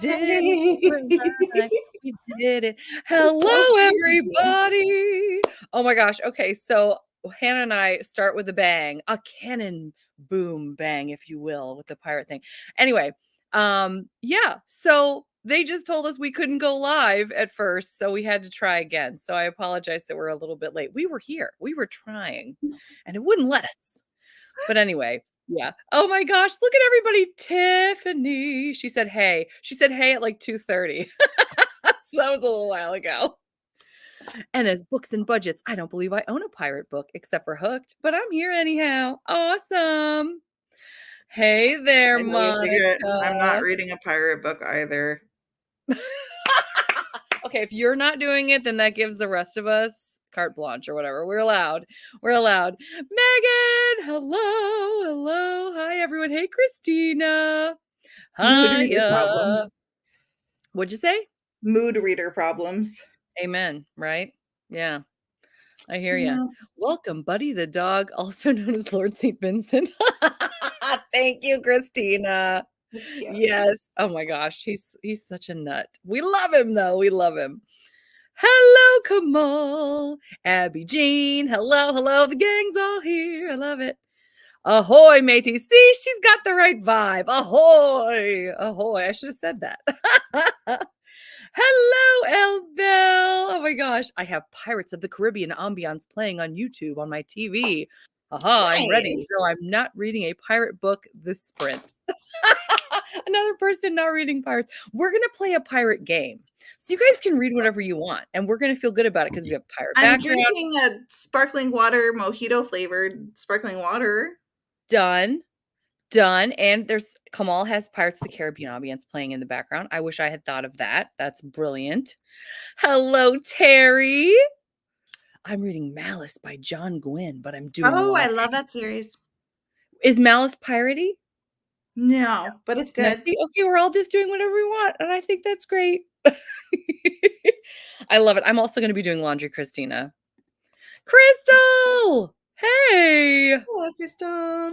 did it. Hey. We're live. We did it. It's so Hello, crazy. everybody. Oh my gosh. Okay, so Hannah and I start with a bang, a cannon boom bang, if you will, with the pirate thing. Anyway, yeah. So they just told us we couldn't go live at first, so we had to try again. So I apologize that we're a little bit late. We were here. We were trying, and it wouldn't let us. But anyway, yeah. Oh my gosh, look at everybody. Tiffany. She said, hey. She said, hey at like 2:30. So that was a little while ago. And as books and budgets, I don't believe I own a pirate book except for Hooked, but I'm here anyhow. Awesome. Hey there, I know you figure it. I'm not Monica. reading a pirate book either. Okay, if you're not doing it, then that gives the rest of us carte blanche or whatever. We're allowed. We're allowed. Megan, hello, hello. Hi, everyone. Hey, Christina. Mood reader Hiya. problems. What'd you say? Mood reader problems. Amen, right? Yeah, I hear you. Yeah. Welcome, Buddy the dog, also known as Lord St. Vincent. Thank you, Christina. That's cute. Yes. Oh my gosh, he's such a nut. We love him though. We love him. Hello, Kamal. Abby Jean. Hello, hello. The gang's all here. I love it. Ahoy, matey. See, she's got the right vibe. Ahoy. Ahoy. I should have said that. Hello, Elbel. Oh my gosh. I have Pirates of the Caribbean ambiance playing on YouTube on my TV. Aha, I'm ready. Nice. So I'm not reading a pirate book this sprint. Another person not reading pirates. We're going to play a pirate game. So you guys can read whatever you want. And we're going to feel good about it because we have pirate I'm background. drinking a sparkling water, mojito flavored sparkling water. Done. Done. And there's Kamal has Pirates of the Caribbean ambience playing in the background. I wish I had thought of that. That's brilliant. Hello, Terry. I'm reading Malice by John Gwynne, but I'm doing Oh, I YA. love that series. Is Malice piratey? No, but it's No, good. see, okay, we're all just doing whatever we want, and I think that's great. I love it. I'm also going to be doing laundry, Christina. Crystal! Hey! Hello, Crystal.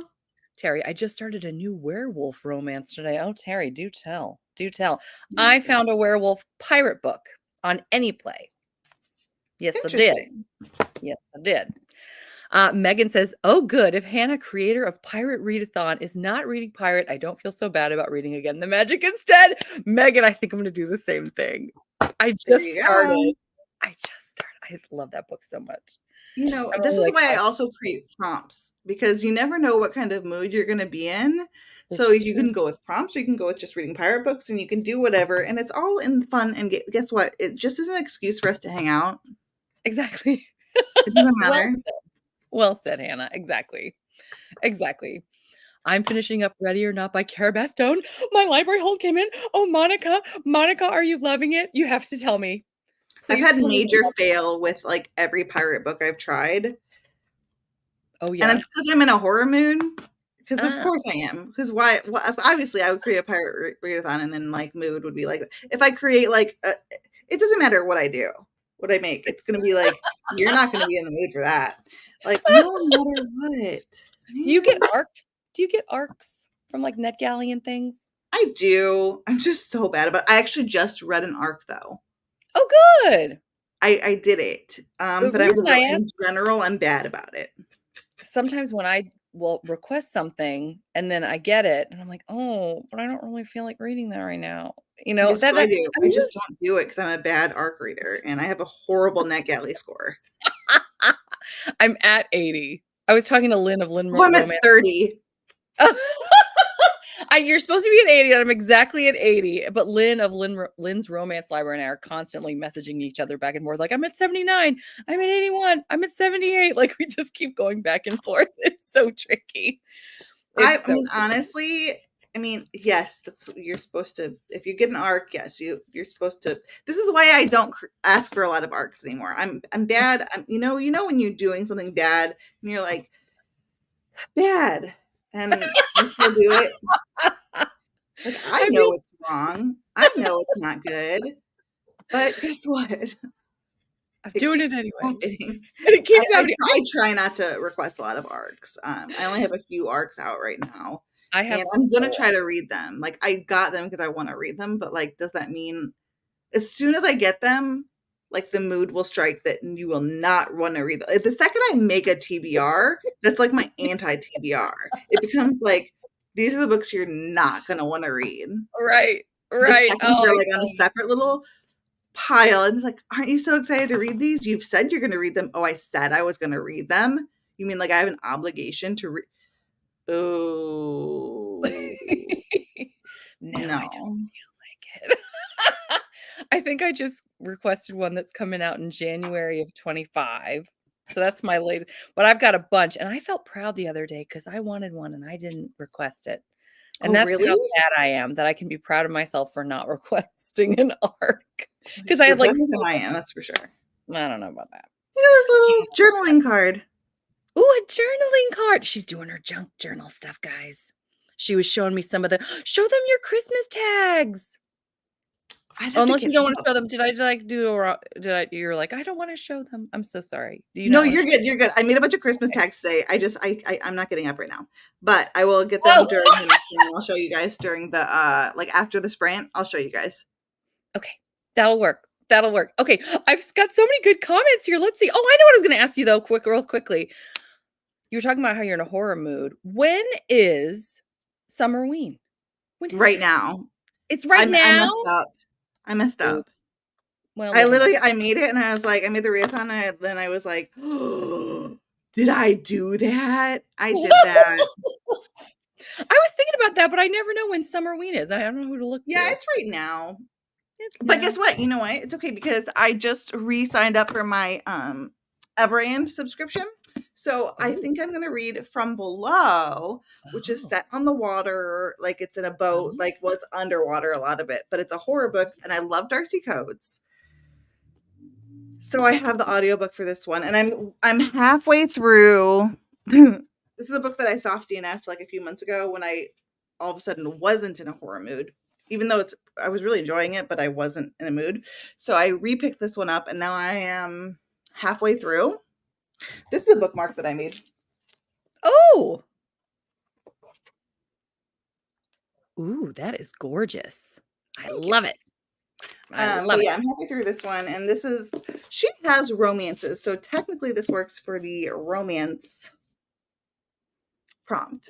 Terry, I just started a new werewolf romance today. Oh, Terry, do tell. Do tell. I found a werewolf pirate book on AnyPlay. Yes, I did. Interesting. Yes, I did. Megan says, oh, good. If Hannah, creator of Pirate Readathon, is not reading Pirate, I don't feel so bad about reading Again the Magic instead. Megan, I think I'm going to do the same thing. I just started. I love that book so much. You know, I'm this only is like why I 5. also create prompts, because you never know what kind of mood you're going to be in. This So is you true. can go with prompts, or you can go with just reading pirate books, and you can do whatever. And it's all in fun. And guess what? It just is an excuse for us to hang out. Exactly. It doesn't Well matter. said. Well said, Hannah. Exactly. Exactly. I'm finishing up Ready or Not by Cara Bastone. My library hold came in. Oh, Monica. Monica, are you loving it? You have to tell me. I've Please had tell me you major love it. fail with like every pirate book I've tried. Oh, And yeah. it's because I'm in a horror mood. Because of Ah, course I am. Because why? Obviously, I would create a pirate readathon, and then like mood would be like, if I create like, it doesn't matter what I do, what I make. It's gonna be like, you're not gonna be in the mood for that. Like no matter what. do you get Man, arcs? Do you get arcs from like NetGalley and things? I do. I'm just so bad about it. I actually just read an arc though. Oh, good. I did it. The But I'm reason I in ask, general, I'm bad about it. sometimes when I will request something and then I get it and I'm like, oh, but I don't really feel like reading that right now. You know, Guess what I do? I I mean, just don't do it because I'm a bad arc reader and I have a horrible NetGalley score. I'm at 80. I was talking to Lynn of Lynn Oh, I'm at Romance. 30. You're supposed to be at 80, and I'm exactly at 80. But Lynn of Lynn's Romance Library and I are constantly messaging each other back and forth. Like, I'm at 79, I'm at 81, I'm at 78. Like, we just keep going back and forth. It's so tricky. I So mean, tricky. honestly, yes, that's what you're supposed to. If you get an arc, yes, you're supposed to. This is why I don't ask for a lot of arcs anymore. I'm bad. When you're doing something bad and you're like bad, and you still do it. Like I I know feel it's wrong. I know it's not good. But guess what? I'm It doing keeps it anyway. happening. And it keeps happening. I try not to request a lot of arcs. I only have a few arcs out right now. I and have I'm gonna oh, try to read them. Like, I got them because I want to read them, but like, does that mean as soon as I get them, like the mood will strike that you will not want to read them. The second I make a TBR, that's like my anti TBR. It becomes like these are the books you're not gonna want to read. right, The right. second Oh, they're I like on a separate little pile, and it's like, aren't you so excited to read these? You've said you're gonna read them. Oh, I said I was gonna read them. You mean like I have an obligation to read? Oh No, I don't no. like it. I think I just requested one that's coming out in January of 25. So that's my latest, but I've got a bunch, and I felt proud the other day because I wanted one and I didn't request it. And Oh that's really? how bad I am that I can be proud of myself for not requesting an ARC because I You're had, like, better than 4 I am, books. that's for sure. I don't know about that. Look at this little journaling card. Ooh, a journaling card. She's doing her junk journal stuff, guys. She was showing me some of the show them your Christmas tags. I'd Oh, have to unless get you don't wanna up. show them. Did I, like, do a did I you're like, "I don't wanna show them." I'm so sorry. Do you No, not wanna you're show good. You're good. I made a bunch of Christmas okay. tags today. I'm not getting up right now, but I will get them Oh, during the next one. I'll show you guys during the like after the sprint. I'll show you guys. okay. That'll work. That'll work. Okay, I've got so many good comments here. Let's see. Oh, I know what I was gonna ask you though, real quickly. You were talking about how you're in a horror mood. When is Summerween? When is Right that? now. It's right I now? messed up. I messed Ooh, up. well, I live and learn. literally I made it and I was like, I made the readathon and then I was like, did I do that? I did that. I was thinking about that, but I never know when Summerween is. I don't know who to look Yeah, to. it's right now. It's But guess now. what? You know what? It's okay because I just re-signed up for my Everand subscription. So I Oh, think I'm gonna read From Below, which is oh, set on the water, like it's in a boat, oh. like was underwater a lot of it, but it's a horror book and I love Darcy Coates. So I have the audiobook for this one and I'm halfway through. This is a book that I soft DNF'd like a few months ago when I all of a sudden wasn't in a horror mood. Even though I was really enjoying it, but I wasn't in a mood. So I repicked this one up and now I am halfway through. This is a bookmark that I made. Oh! Ooh, that is gorgeous. I Thank you. love it. I love But it. yeah, I'm halfway through this one, and she has romances, so technically this works for the romance prompt.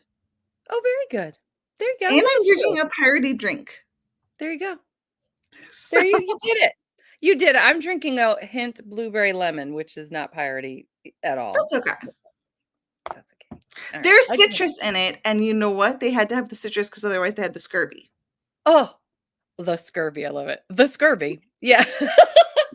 Oh, very good. There you go. And Look I'm at you. drinking a piratey drink. There you go. So There you did it. You did it. I'm drinking a hint blueberry lemon, which is not piratey at all. that's okay. That's okay. All right. There's I did it. citrus in it, and you know what? They had to have the citrus because otherwise they had the scurvy. Oh, the scurvy. I love it. The scurvy. Yeah.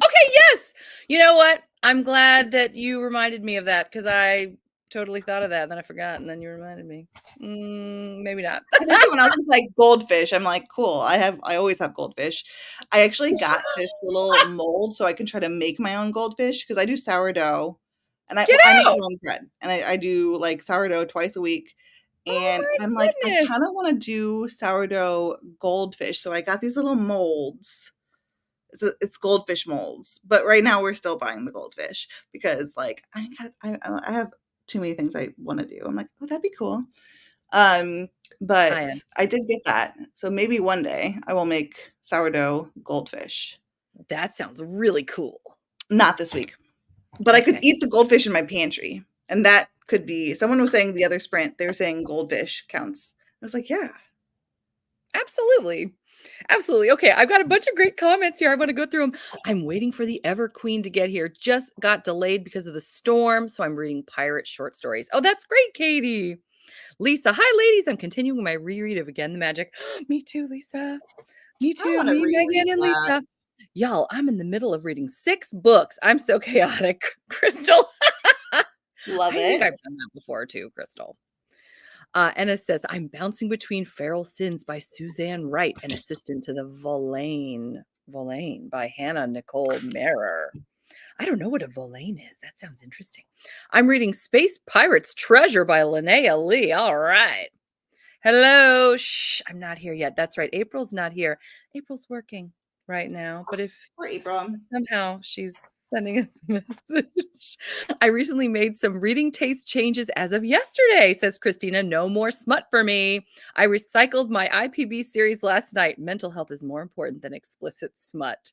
Okay, yes. You know what? I'm glad that you reminded me of that because I totally thought of that, and then I forgot, and then you reminded me. Maybe not. I think someone else was like goldfish. I'm like, cool. I always have goldfish. I actually got this little mold so I can try to make my own goldfish because I do sourdough, and Get I make out. my own bread, and I do like sourdough twice a week. Oh And I'm my like, I goodness. kind of want to do sourdough goldfish. So I got these little molds. It's goldfish molds, but right now we're still buying the goldfish because like I have too many things I want to do. I'm like, oh, that'd be cool. Um, I but am. I did get that. So maybe one day I will make sourdough goldfish. That sounds really cool. Not this week, but I could Okay. eat the goldfish in my pantry. And that could be someone was saying the other sprint, they were saying goldfish counts. I was like, yeah. Absolutely. Absolutely. Okay, I've got a bunch of great comments here. I want to go through them. I'm waiting for the Ever Queen to get here. Just got delayed because of the storm, so I'm reading pirate short stories. Oh, that's great, Katie. Lisa, hi, ladies. I'm continuing my reread of Again the Magic. Me too, Lisa. Me I too. want to Me, reread Megan, and that. Lisa. Y'all, I'm in the middle of reading 6 books. I'm so chaotic, Crystal. Love I think it. I've done that before too, Crystal. And it says, I'm bouncing between Feral Sins by Suzanne Wright, an assistant to the Volane by Hannah Nicole Marer. I don't know what a Volane is. That sounds interesting. I'm reading Space Pirates Treasure by Linnea Lee. All right. Hello. Shh, I'm not here yet. That's right. April's not here. April's working. right now, but if Poor April. somehow she's sending us a message. I recently made some reading taste changes as of yesterday, says Christina. No more smut for me. I recycled my IPB series last night. Mental health is more important than explicit smut.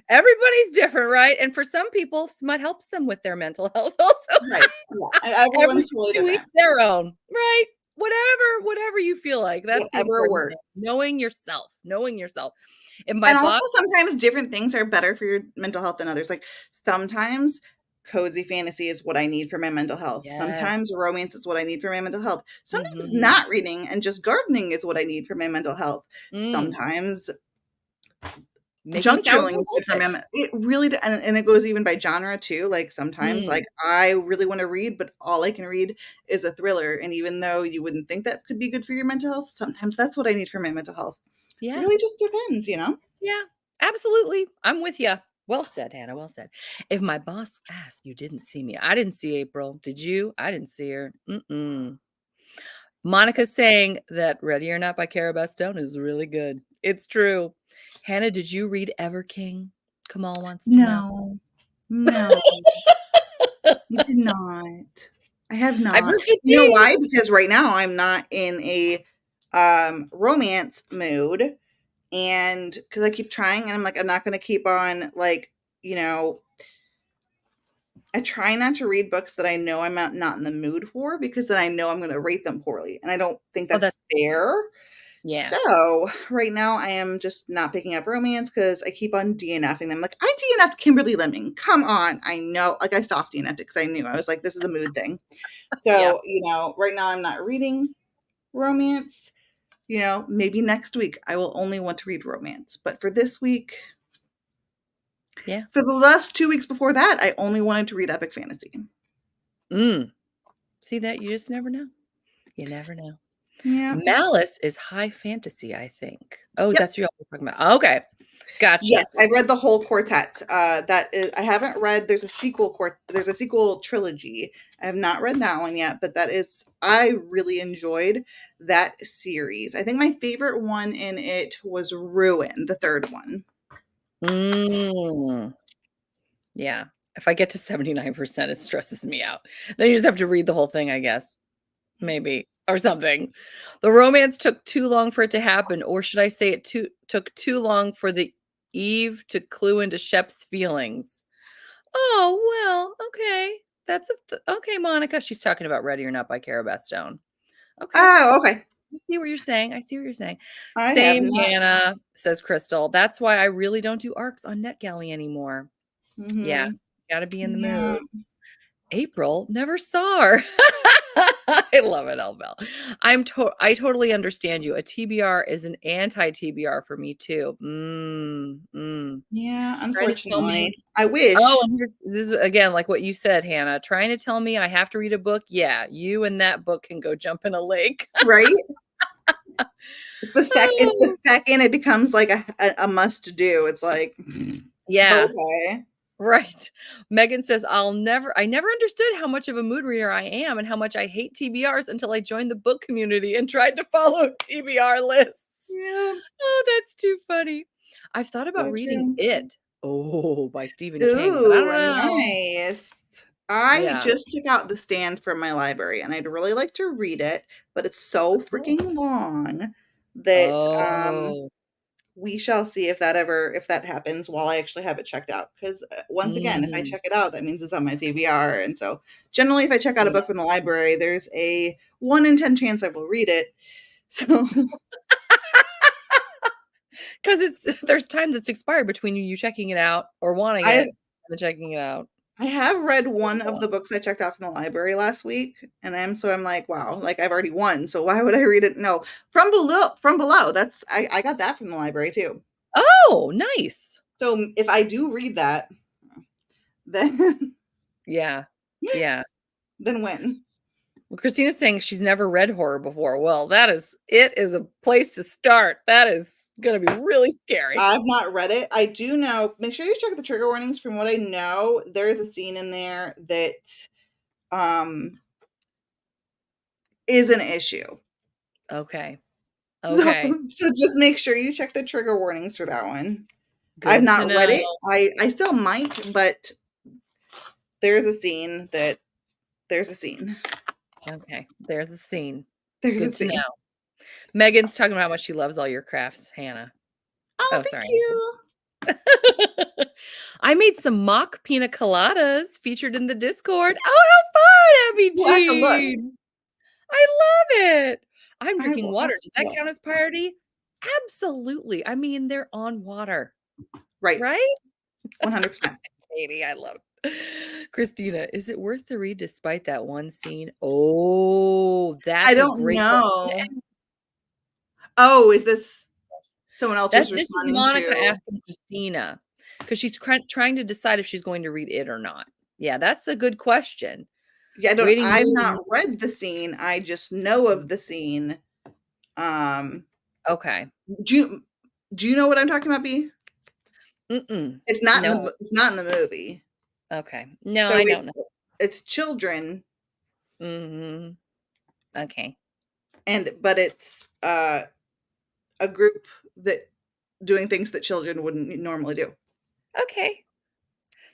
Everybody's different, right? And for some people, smut helps them with their mental health also. Right. Yeah. Everyone's totally To each different. their own, right? Whatever you feel like. That's the Whatever important thing. works. Knowing yourself, knowing yourself. If my And also boss sometimes different things are better for your mental health than others. Like sometimes cozy fantasy is what I need for my mental health. Yes. Sometimes romance is what I need for my mental health. Sometimes Mhm. not reading and just gardening is what I need for my mental health. Mm. Sometimes Making junk journaling sourdough is good for goldfish. it really and it goes even by genre too. Like sometimes like Mm. I really want to read, but all I can read is a thriller. And even though you wouldn't think that could be good for your mental health, sometimes that's what I need for my mental health. It Yeah. really just depends, you know? Yeah. Absolutely. I'm with you. Well said, Hannah. Well said. If my boss asked, you didn't see me. I didn't see April. Did you? I didn't see her. Mm-mm. Monica's saying that Ready or Not by Cara Stone is really good. It's true. Hannah, did you read Ever King? Kamal wants to know. No. No. I did not. I have I've not. heard good You know why? things. Because right now I'm not in a romance mood and because I keep trying and I'm like I'm not going to keep on like, you know, I try not to read books that I know I'm not in the mood for because then I know I'm going to rate them poorly and I don't think Oh, that's that's fair. yeah. So right now I am just not picking up romance because I keep on DNFing them. Like I DNF'd Kimberly Lemming. Come on. I know. Like I stopped DNF'd it because I knew I was like, this is a mood thing. Yeah. So, you know, right now I'm not reading romance. You know, maybe next week I will only want to read romance. But for this week, Yeah. for the last 2 weeks before that, I only wanted to read epic fantasy. Mm. See that? You just never know. You never know. Yeah. Malice is high fantasy, I think. Oh, Yep. that's what you're talking about. Okay. Yes, Gotcha. I've read the whole quartet. That is, I haven't read. There's a sequel trilogy. I have not read that one yet, but that is. I really enjoyed that series. I think my favorite one in it was Ruin, the third one. Mm. Yeah. If I get to 79%, it stresses me out. Then you just have to read the whole thing, I guess. Maybe, or something. The romance took too long for it to happen, or should I say took too long for the Eve to clue into Shep's feelings. Oh, well, okay. That's okay, Monica. She's talking about Ready or Not by Cara Stone. Okay. Oh, okay. I see what you're saying. I see what you're saying. I have Same, not. Hannah, says Crystal. That's why I really don't do arcs on NetGalley anymore. Yeah, Hmm. gotta be in the Yeah. mood. April, never saw her. I love it, Elbel. I totally understand you. A TBR is an anti-TBR for me too. Yeah. Trying to tell me, Unfortunately, I oh, wish. and this is again like what you said, Hannah. Trying to tell me I have to read a book. Yeah, you and that book can go jump in a lake. Right. It's the Oh, second it becomes like a must do. It's like yeah. okay. Right. Megan says, I never understood how much of a mood reader I am and how much I hate TBRs until I joined the book community and tried to follow TBR lists. Yeah. Oh, that's too funny. I've thought about So reading true. It. Oh, by Stephen King, but I don't Ooh, know. nice. I Yeah. just took out The Stand from my library, and I'd really like to read it, but it's so Oh. freaking long that, Oh. we shall see if that happens while I actually have it checked out. Because once again, if I Mhm. check it out, that means it's on my TBR, and so, generally, if I check out a Yeah. book from the library, there's a 1 in 10 chance I will read it. So 'Cause it's there's times it's expired between you checking it out or wanting I it and then checking it out. I have read one of Yeah. the books I checked out from the library last week, and I'm like, "Wow, like, I've already won, so why would I read it?" No. From Below, that's I got that from the library too. Oh, nice. So, if I do read that, then Yeah. Yeah. then win. Well, Christina's saying she's never read horror before. Well, it is a place to start. That is gonna be really scary. I've not read it. I do know make sure you check the trigger warnings. From what I know, there is a scene in there that, um, is an issue. Okay. So Okay. so just make sure you check the trigger warnings for that one. I've Good to not read know. it. I still might, but there's a scene that there's a scene. Okay, there's the scene. There's a Good to know. scene. Megan's talking about how much she loves all your crafts, Hannah. Oh, Oh, thank sorry. you. I made some mock pina coladas featured in the Discord. Oh, how fun, Abby We'll have to look. Jean. I love it. I'm I drinking will have water. to Does that look. count as priority? Absolutely. I mean, they're on water, Right. right? 100%. Katie, I love it. Christina, is it worth the read despite that one scene? Oh, I that's a don't great question. know. Oh, is this someone else That is this is responding Monica to? asking Christina because she's trying to decide if she's going to read it or not. Yeah, that's the good question. Yeah, Rating I've rules not and read the scene. I just know of the scene. Um, okay. do you do you know what I'm talking about, B? Mm-mm. No. It's not in the movie. Okay. No, So I don't know. it's children Mhm. Okay. but it's a group that doing things that children wouldn't normally do. Okay.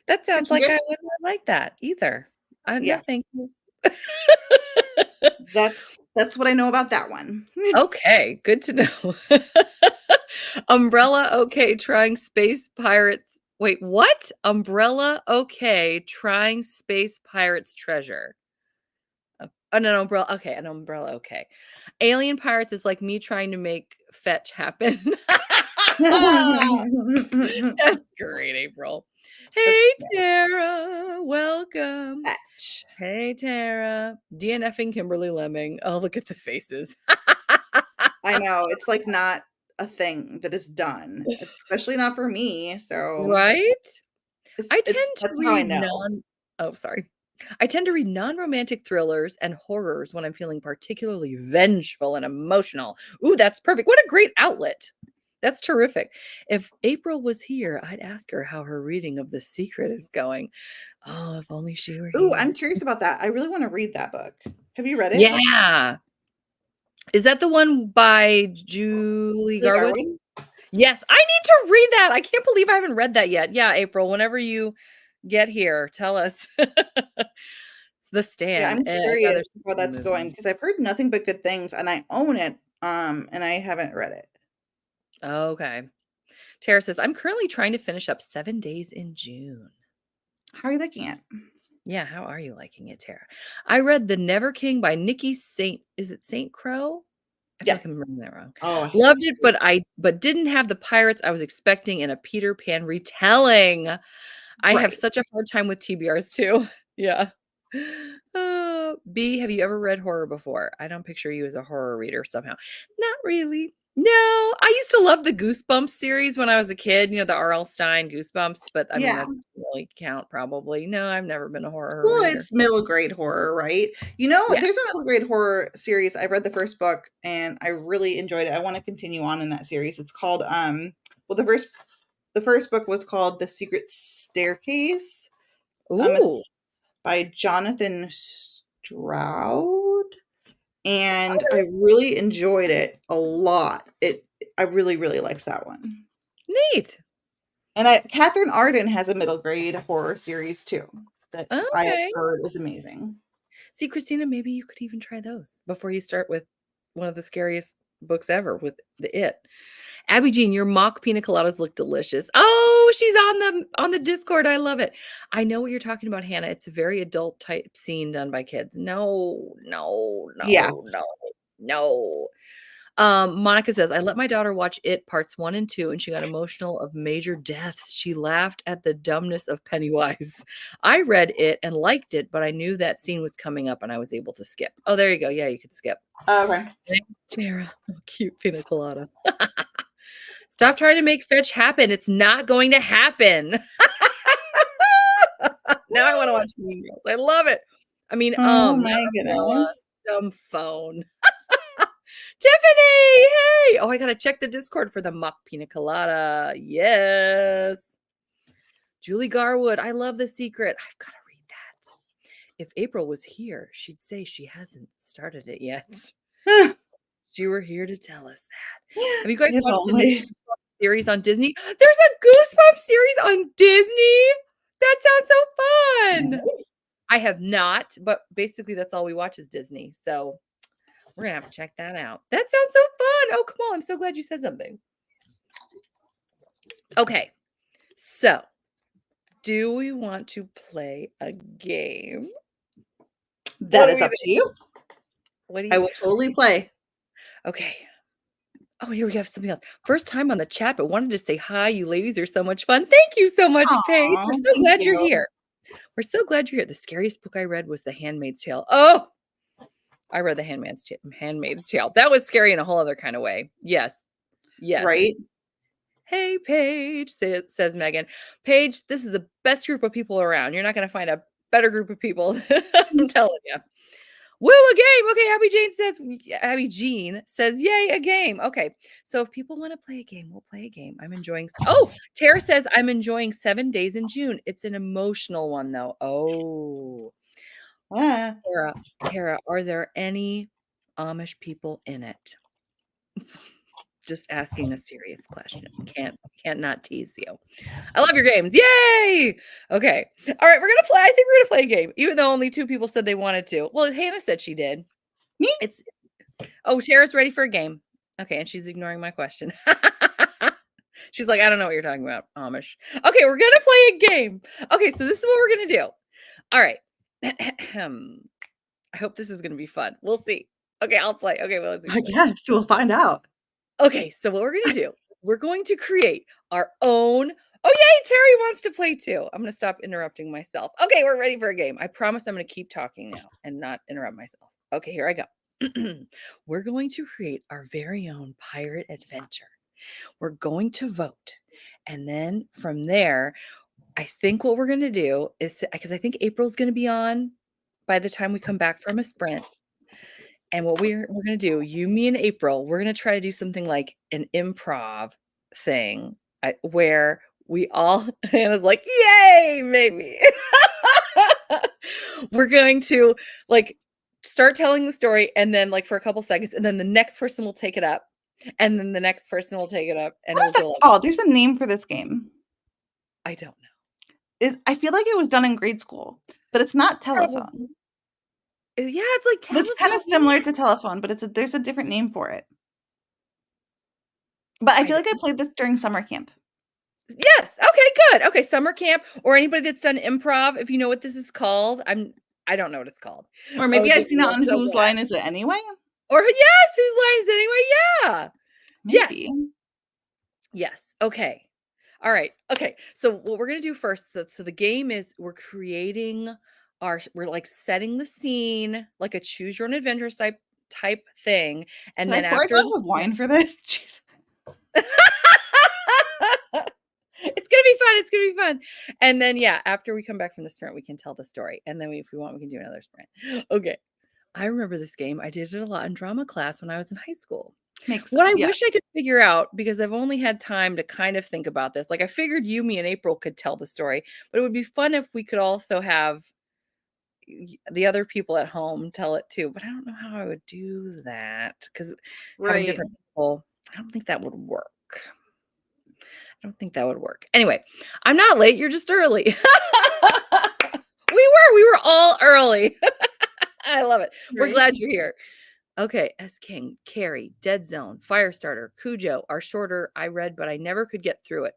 That Good sounds for like you. I would not like that either. No, Yeah, thank you. that's what I know about that one. Okay, good to know. Umbrella, okay, trying space pirates. Wait, what? Umbrella, okay, trying space pirates treasure. An umbrella. Okay, an umbrella. Okay. Alien Pirates is like me trying to make fetch happen. That's great, April. Hey, That's Tara. Welcome. fetch. Hey, Tara. DNFing Kimberly Lemming. Oh, look at the faces. I know, it's, like, not a thing that is done, especially not for me, so Right? I it's tend to that's how I read know. oh, sorry. I tend to read non-romantic thrillers and horrors when I'm feeling particularly vengeful and emotional. Ooh, that's perfect. What a great outlet. That's terrific. If April was here, I'd ask her how her reading of The Secret is going. Oh, if only she were Ooh, I'm here. curious about that. I really wanna read that book. Have you read it? Yeah. Is that the one by Julie Julie Garwood? Garwood? Yes, I need to read that. I can't believe I haven't read that yet. Yeah, April, whenever you get here, tell us. It's The Yeah, Stand. I'm I'd rather curious see how the that's going movie. because I've heard nothing but good things, and I own it, and I haven't read it. Okay. Tara says, I'm currently trying to finish up 7 Days in June. How are you liking it? Yeah, how are you liking it, Tara? I read The Never King by Nikki Saint. Is it Saint Crow? I feel Yeah. like I'm remembering that wrong. Oh, Loved it, but didn't have the pirates I was expecting in a Peter Pan retelling. I have right. such a hard time with TBRs too. Yeah. B, have you ever read horror before? I don't picture you as a horror reader somehow. Not really. No, I used to love the Goosebumps series when I was a kid, the R.L. Stein Goosebumps, but I mean, Yeah. that doesn't really count probably. No, I've never been a horror Well, reader. it's middle grade horror, right? You know, Yeah. there's a middle grade horror series. I read the first book and I really enjoyed it. I want to continue on in that series. It's called well the first book was called The Secret Staircase. Ooh. It's by Jonathan Stroud and I really enjoyed it a lot. I really really liked that one. Neat. And Catherine Arden has a middle grade horror series too that I have Okay. heard is amazing. See, Christina, maybe you could even try those before you start with one of the scariest books ever with the It. Abby Jean, your mock pina coladas look delicious. Oh, she's on the Discord. I love it. I know what you're talking about, Hannah. It's a very adult type scene done by kids. No, no, Yeah. no, no, no. Monica says, I let my daughter watch It parts 1 and 2, and she got emotional of major deaths. She laughed at the dumbness of Pennywise. I read it and liked it, but I knew that scene was coming up and I was able to skip. Oh, there you go. Yeah, you could skip. Okay. Thanks, Tara. Oh, cute pina colada. Stop trying to make fetch happen. It's not going to happen. Now I want to watch Mean Girls. I love it. I mean, Oh not my umbrella, goodness. dumb phone. Tiffany, hey! Oh, I gotta check the Discord for the mock pina colada. Yes. Julie Garwood, I love The Secret. I've got to read that. If April was here, she'd say she hasn't started it yet. She were here to tell us that. Have you guys If watched the new only. series on Disney. There's a Goosebumps series on Disney? That sounds so fun. Right? I have not, but basically that's all we watch is Disney. So we're gonna have to check that out. That sounds so fun. Oh, come on. I'm so glad you said something. Okay. So do we want to play a game? What That do is we up to think? you. What do I you will totally play. Okay. Oh, here we have something else. First time on the chat, but wanted to say hi. You ladies are so much fun. Thank you so much, Paige. Aw, We're so thank glad you're you. here. We're so glad you're here. The scariest book I read was The Handmaid's Tale. Oh, I read The Handmaid's Tale. That was scary in a whole other kind of way. Yes. Yes. Right? Hey, Paige, says Megan. Paige, this is the best group of people around. You're not going to find a better group of people. I'm telling you. Woo, a game. Okay, Abby Jean says, yay, a game. Okay. So if people want to play a game, we'll play a game. I'm enjoying. Oh, Tara says, I'm enjoying 7 days in June. It's an emotional one, though. Oh, Ah. Tara, are there any Amish people in it? Just asking a serious question. Can't not tease you. I love your games. Yay! Okay. All right, we're gonna play. I think we're gonna play a game, even though only 2 people said they wanted to. Well, Hannah said she did. Me? It's Oh, Tara's ready for a game. Okay, and she's ignoring my question. She's like, I don't know what you're talking about, Amish. Okay, we're gonna play a game. Okay, so this is what we're gonna do. All right. I hope this is gonna be fun. We'll see. Okay, I'll play. Okay, well, let's I play. guess we'll find out. Okay, so what we're gonna do, we're going to create our own. Oh, yay, Terry wants to play too. I'm gonna stop interrupting myself. Okay, we're ready for a game. I promise I'm gonna keep talking now and not interrupt myself. Okay, here I go. We're going to create our very own pirate adventure. We're going to vote. And then from there, I think what we're going to do is because I think April's going to be on by the time we come back from a sprint. And what we're going to do, you, me, and April, we're going to try to do something like an improv thing where we all, Hannah's like, yay, maybe. We're going to like start telling the story and then like for a couple seconds, and then the next person will take it up. And then the next person will take it up and it What will is that go like, called? There's a name for this game. I don't know. I feel like it was done in grade school, but it's not Probably. telephone. Yeah, it's like It's kind of telephone. similar to telephone, but there's a different name for it. But I I feel like I don't. played this during summer camp. Yes. Okay, good. Okay, summer camp or anybody that's done improv, if you know what this is called. I don't know what it's called. Or Oh, maybe I've this seen is it on so Whose bad. Line Is It Anyway? Or yes, whose line is it anyway? Yeah. Maybe. Yes. Yes. Okay. All right. Okay. So what we're gonna do first, so the game is we're like setting the scene like a choose your own adventure type thing. And Did I then pour a after glass of wine for this? Jeez. it's gonna be fun. It's gonna be fun. And then yeah, after we come back from the sprint, we can tell the story. And then if we want, we can do another sprint. Okay. I remember this game. I did it a lot in drama class when I was in high school. Makes What sense. I Yeah. wish I could figure out, because I've only had time to kind of think about this. Like I figured you, me, and April could tell the story, but it would be fun if we could also have the other people at home tell it too. But I don't know how I would do that because having Right. different people, I don't think that would work. I don't think that would work. Anyway, I'm not late. You're just early. We were all early. I love it. We're Right. glad you're here. Okay, S King, Carrie, Dead Zone, Firestarter, Cujo are shorter. I read, but I never could get through it.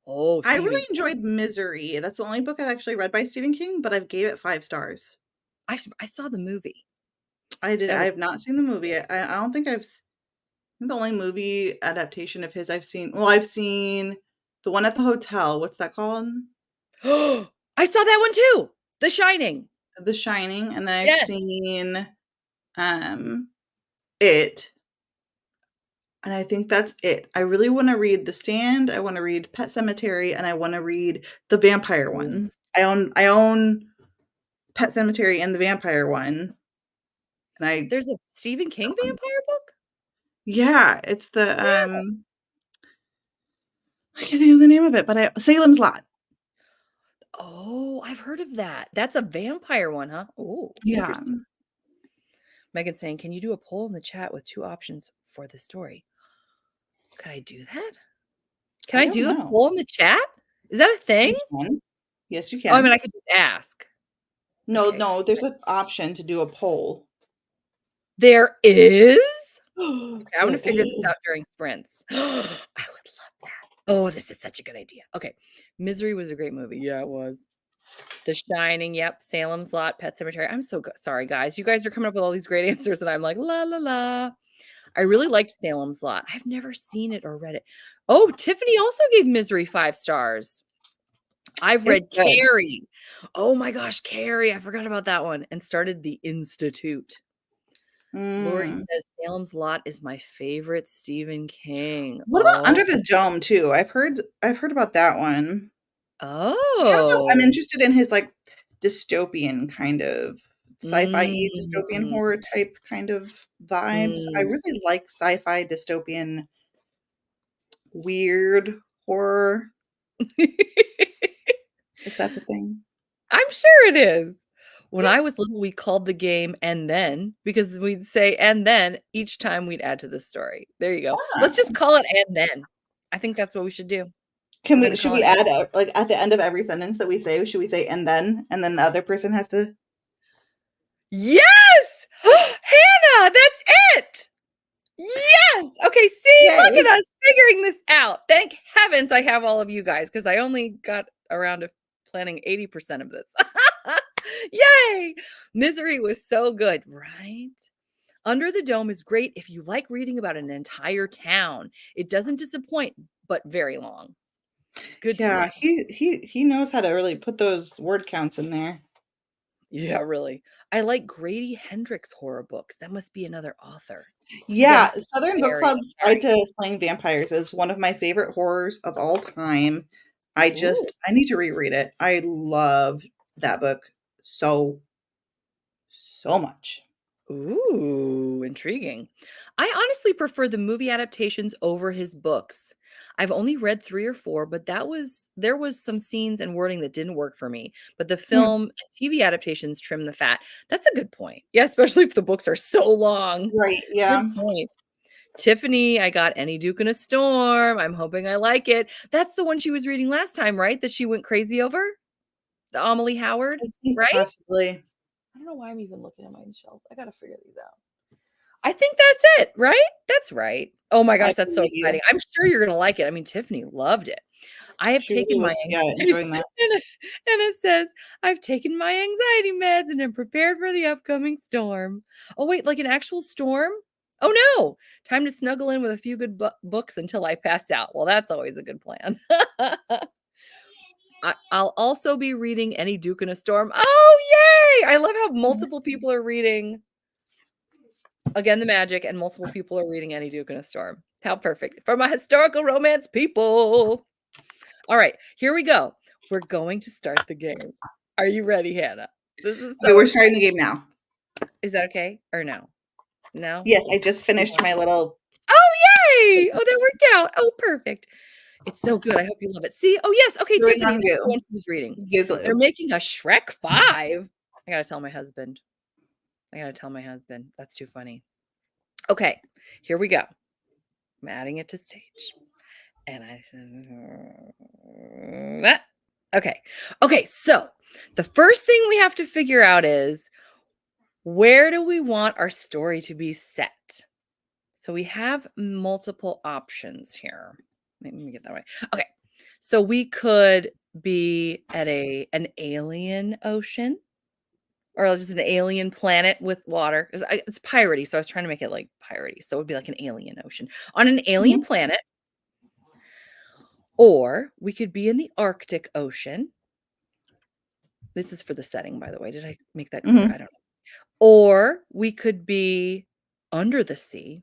Oh, I Stephen really King. enjoyed Misery. That's the only book I've actually read by Stephen King, but I've gave it 5 stars. I saw the movie. I did. That I was have not seen the movie. I don't think I think the only movie adaptation of his I've seen. Well, I've seen the one at the hotel. What's that called? I saw that one too. The Shining. The Shining, and then I've Yes. seen um It, and I think that's it. I really want to read The Stand. I want to read Pet Cemetery, and I want to read the vampire Ooh. one. I own Pet Cemetery and the vampire one, and There's a Stephen King vampire book? yeah, it's the Yeah. I can't think of the name of it, but Salem's Lot. Oh, I've heard of that. That's a vampire one, huh? Oh, Yeah. interesting. Megan's saying, can you do a poll in the chat with 2 options for the story? Could I do that? Can I I don't do a know. poll in the chat? Is that a You thing? can. Yes, you Oh, I mean, can. I could just ask. No, Okay. no, there's an option to do a poll. There is? Okay, I'm gonna There figure this out is. during sprints. I would love that. Oh, this is such a good idea. Okay. Misery was a great movie. Yeah, it was. The Shining, yep. Salem's Lot, Pet Cemetery. I'm so sorry, guys. You guys are coming up with all these great answers, and I'm like, la la la. I really liked Salem's Lot. I've never seen it or read it. Oh, Tiffany also gave Misery 5 stars. I've It's read good. Carrie. Oh my gosh, Carrie. I forgot about that one and started The Institute. Lori Mm. says Salem's Lot is my favorite Stephen King. What about Oh, Under the Dome too? I've heard about that one. I don't know. I'm oh. interested in his like dystopian kind of sci-fi dystopian Mm, horror type kind of vibes. I mm. really like sci-fi dystopian weird horror, if that's a thing. I'm sure it is. When I was little, we called the game "And Then" because we'd say "And then" each time we'd add to the story. There you go. Let's Ah. just call it "And then." I think that's what we should do. Can We're we gonna should call we it add a like at the end of every sentence that we say, should we say and then the other person has to Yes! Hannah, that's it! Yes! Okay, see, look yay. at us figuring this out. Thank heavens I have all of you guys because I only got around to planning 80% of this. Yay! Misery was so good, right? Under the Dome is great if you like reading about an entire town. It doesn't disappoint, but very long. Good to Yeah, know. he knows how to really put those word counts in there. Yeah, really. I like Grady Hendrix horror books. That must be another author. Yeah, Yes, it's Southern Book scary. Club's Sorry. Guide to Slaying Vampires is one of my favorite horrors of all time. Ooh. I need to reread it. I love that book so, so much. Ooh, intriguing. I honestly prefer the movie adaptations over his books. I've only read 3 or 4, but there was some scenes and wording that didn't work for me, but the Mm, film and TV adaptations trim the fat. That's a good point. Yeah, especially if the books are so long. right, Good yeah. point. Tiffany, I got Any Duke in a Storm. I'm hoping I like it. That's the one she was reading last time, right? That she went crazy over? The Amelie Howard, I think right? possibly. I don't know why I'm even looking at my shelves. I gotta figure these out. I think that's it, right? That's right. Oh my I gosh, that's so believe you. exciting. I'm sure you're gonna like it. I mean, Tiffany loved it. I have She really taken my was, yeah, anxiety enjoying that. and it says, "I've taken my anxiety meds and am prepared for the upcoming storm." Oh, wait, like an actual storm? Oh, no. Time to snuggle in with a few good books until I pass out. Well, that's always a good plan. I'll also be reading Any Duke in a Storm. Oh, yay! I love how multiple people are reading Again the Magic and multiple people are reading Any Duke in a Storm. How perfect. For my historical romance people. All right, here we go. We're going to start the game. Are you ready, Hannah? This is Okay, so we're starting exciting. the game now. Is that okay or no? No? Yes, I just You finished want my little Oh, yay! Oh, that worked out. Oh, perfect. It's so good. I hope you love it. See? Oh, yes. Okay, chewing Tiffany, on this is the goo. one who's reading. Goo They're glue. making a Shrek 5. I gotta tell my husband. I gotta tell my husband. That's too funny. Okay, here we go. I'm adding it to stage. And I that okay. Okay, so the first thing we have to figure out is where do we want our story to be set? So we have multiple options here. Let me get that right. Okay. So we could be at an alien ocean or just an alien planet with water. It's piratey, so I was trying to make it like piratey. So it would be like an alien ocean on an alien Mhm, planet. Or we could be in the Arctic Ocean. This is for the setting, by the way. Did I make that clear? I mhm. don't know. Or we could be under the sea,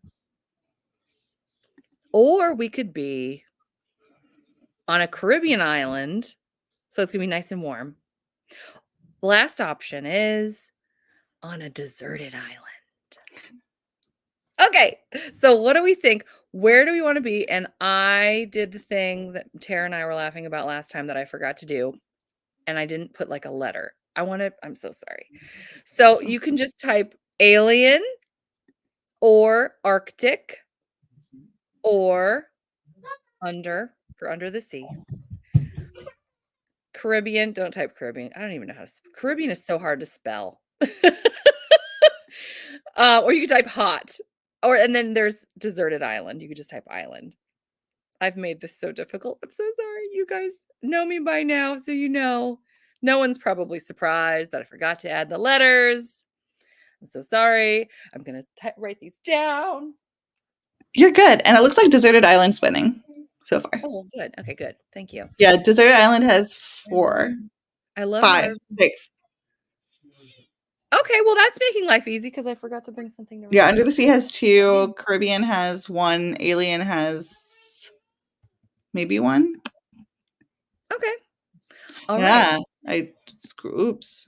or we could be on a Caribbean island. So it's going to be nice and warm. Last option is on a deserted island. Okay. So what do we think? Where do we want to be? And I did the thing that Tara and I were laughing about last time that I forgot to do. And I didn't put like a letter. I'm so sorry. So you can just type alien or Arctic or under. for under the sea. Caribbean, don't type Caribbean. I don't even know how to Caribbean is so hard to spell. Or you could type hot. And then there's deserted island. You could just type island. I've made this so difficult. I'm so sorry. You guys know me by now, so you know. No one's probably surprised that I forgot to add the letters. I'm so sorry. I'm going to write these down. You're good. And it looks like deserted island's winning so far. Oh, good. Okay, good. Thank you. Yeah, deserted island has 4. I love 5, 6. Okay, well, that's making life easy because I forgot to bring something to Yeah, write. under the sea has 2. Caribbean has 1. Alien has maybe 1. Okay. All Yeah, right. oops,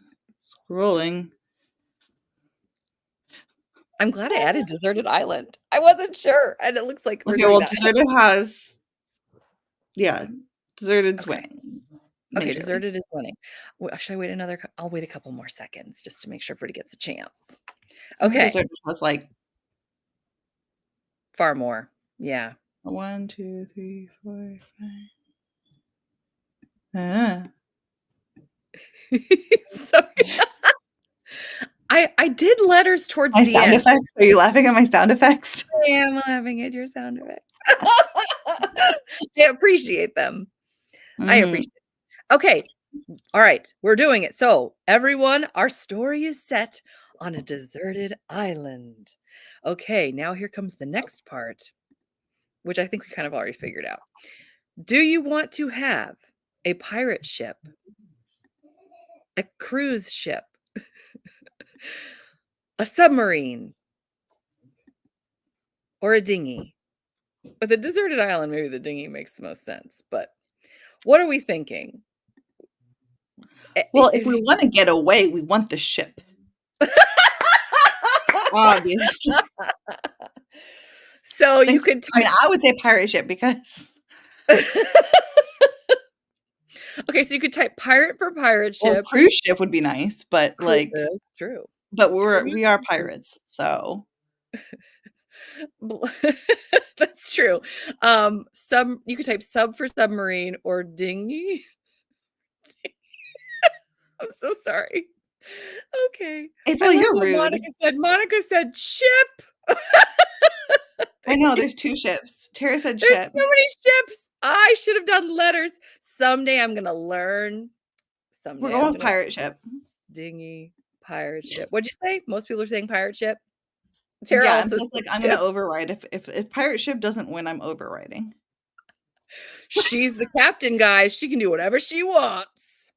scrolling. I'm glad I added deserted island. I wasn't sure, and it looks like we're Okay, doing well, that. deserted has, yeah, deserted's Okay. winning. Okay, Majorly. deserted is winning. Should I wait I'll wait a couple more seconds just to make sure everybody gets a chance. Okay. Deserted has like Far more. Yeah. 1, 2, 3, 4, 5. Sorry. I did letters towards My the sound end. effects? Are you laughing at my sound effects? I am laughing at your sound effects. I appreciate them. I appreciate it. Okay. All right. We're doing it. So, everyone, our story is set on a deserted island. Okay. Now, here comes the next part, which I think we kind of already figured out. Do you want to have a pirate ship, a cruise ship, a submarine, or a dinghy? With a deserted island, maybe the dinghy makes the most sense. But what are we thinking? Well, if we want to get away, we want the ship. Obviously. So you could type. I mean, I would say pirate ship because. Okay, so you could type pirate for pirate Well, ship. cruise ship would be nice, but like. That's true. But we are pirates, so. That's true. You could type sub for submarine or dinghy. I'm so sorry. Okay. April, you're rude. Monica said ship. I know there's 2 ships. Tara said There's ship. so many ships. I should have done letters. Someday I'm gonna learn. Someday We're going pirate ship. Dinghy, pirate ship. What'd you say? Most people are saying pirate ship. Tara Yeah, also I'm just like I'm gonna override. If pirate ship doesn't win, I'm overriding. She's the captain, guys. She can do whatever she wants.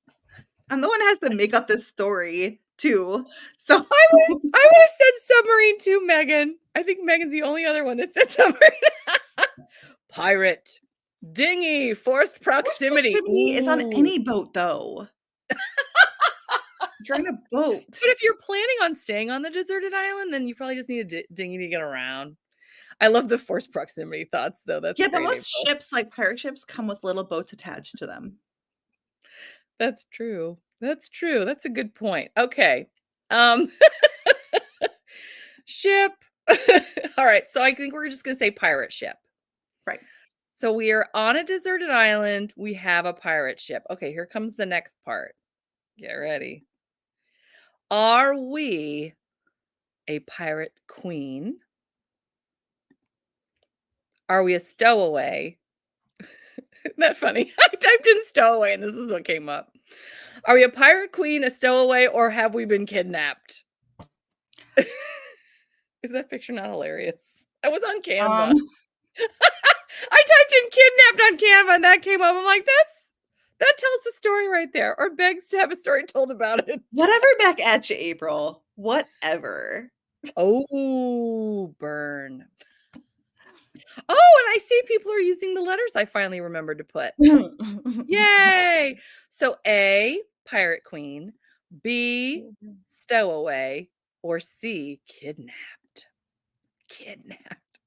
I'm the one who has to make up this story too. So I would have said submarine too, Megan. I think Megan's the only other one that said submarine. Pirate, dinghy, forced proximity. Forced proximity is on any boat, though. You're in a boat. But if you're planning on staying on the deserted island, then you probably just need a dinghy to get around. I love the forced proximity thoughts, though. That's yeah, but great, most ships, like pirate ships, come with little boats attached to them. That's true. That's true. That's a good point. Okay. Ship. All right. So I think we're just going to say pirate ship. Right. So we are on a deserted island. We have a pirate ship. Okay, here comes the next part. Get ready. Are we a pirate queen? Are we a stowaway? Isn't that funny? I typed in stowaway and this is what came up. Are we a pirate queen, a stowaway, or have we been kidnapped? Is that picture not hilarious? I was on Canva. I typed in kidnapped on Canva and that came up. I'm like, that tells the story right there, or begs to have a story told about it. Whatever, back at you, April. Whatever. Oh, burn. Oh, and I see people are using the letters I finally remembered to put. Yay! So A, pirate queen, B, stowaway, or C, kidnapped. Kidnapped.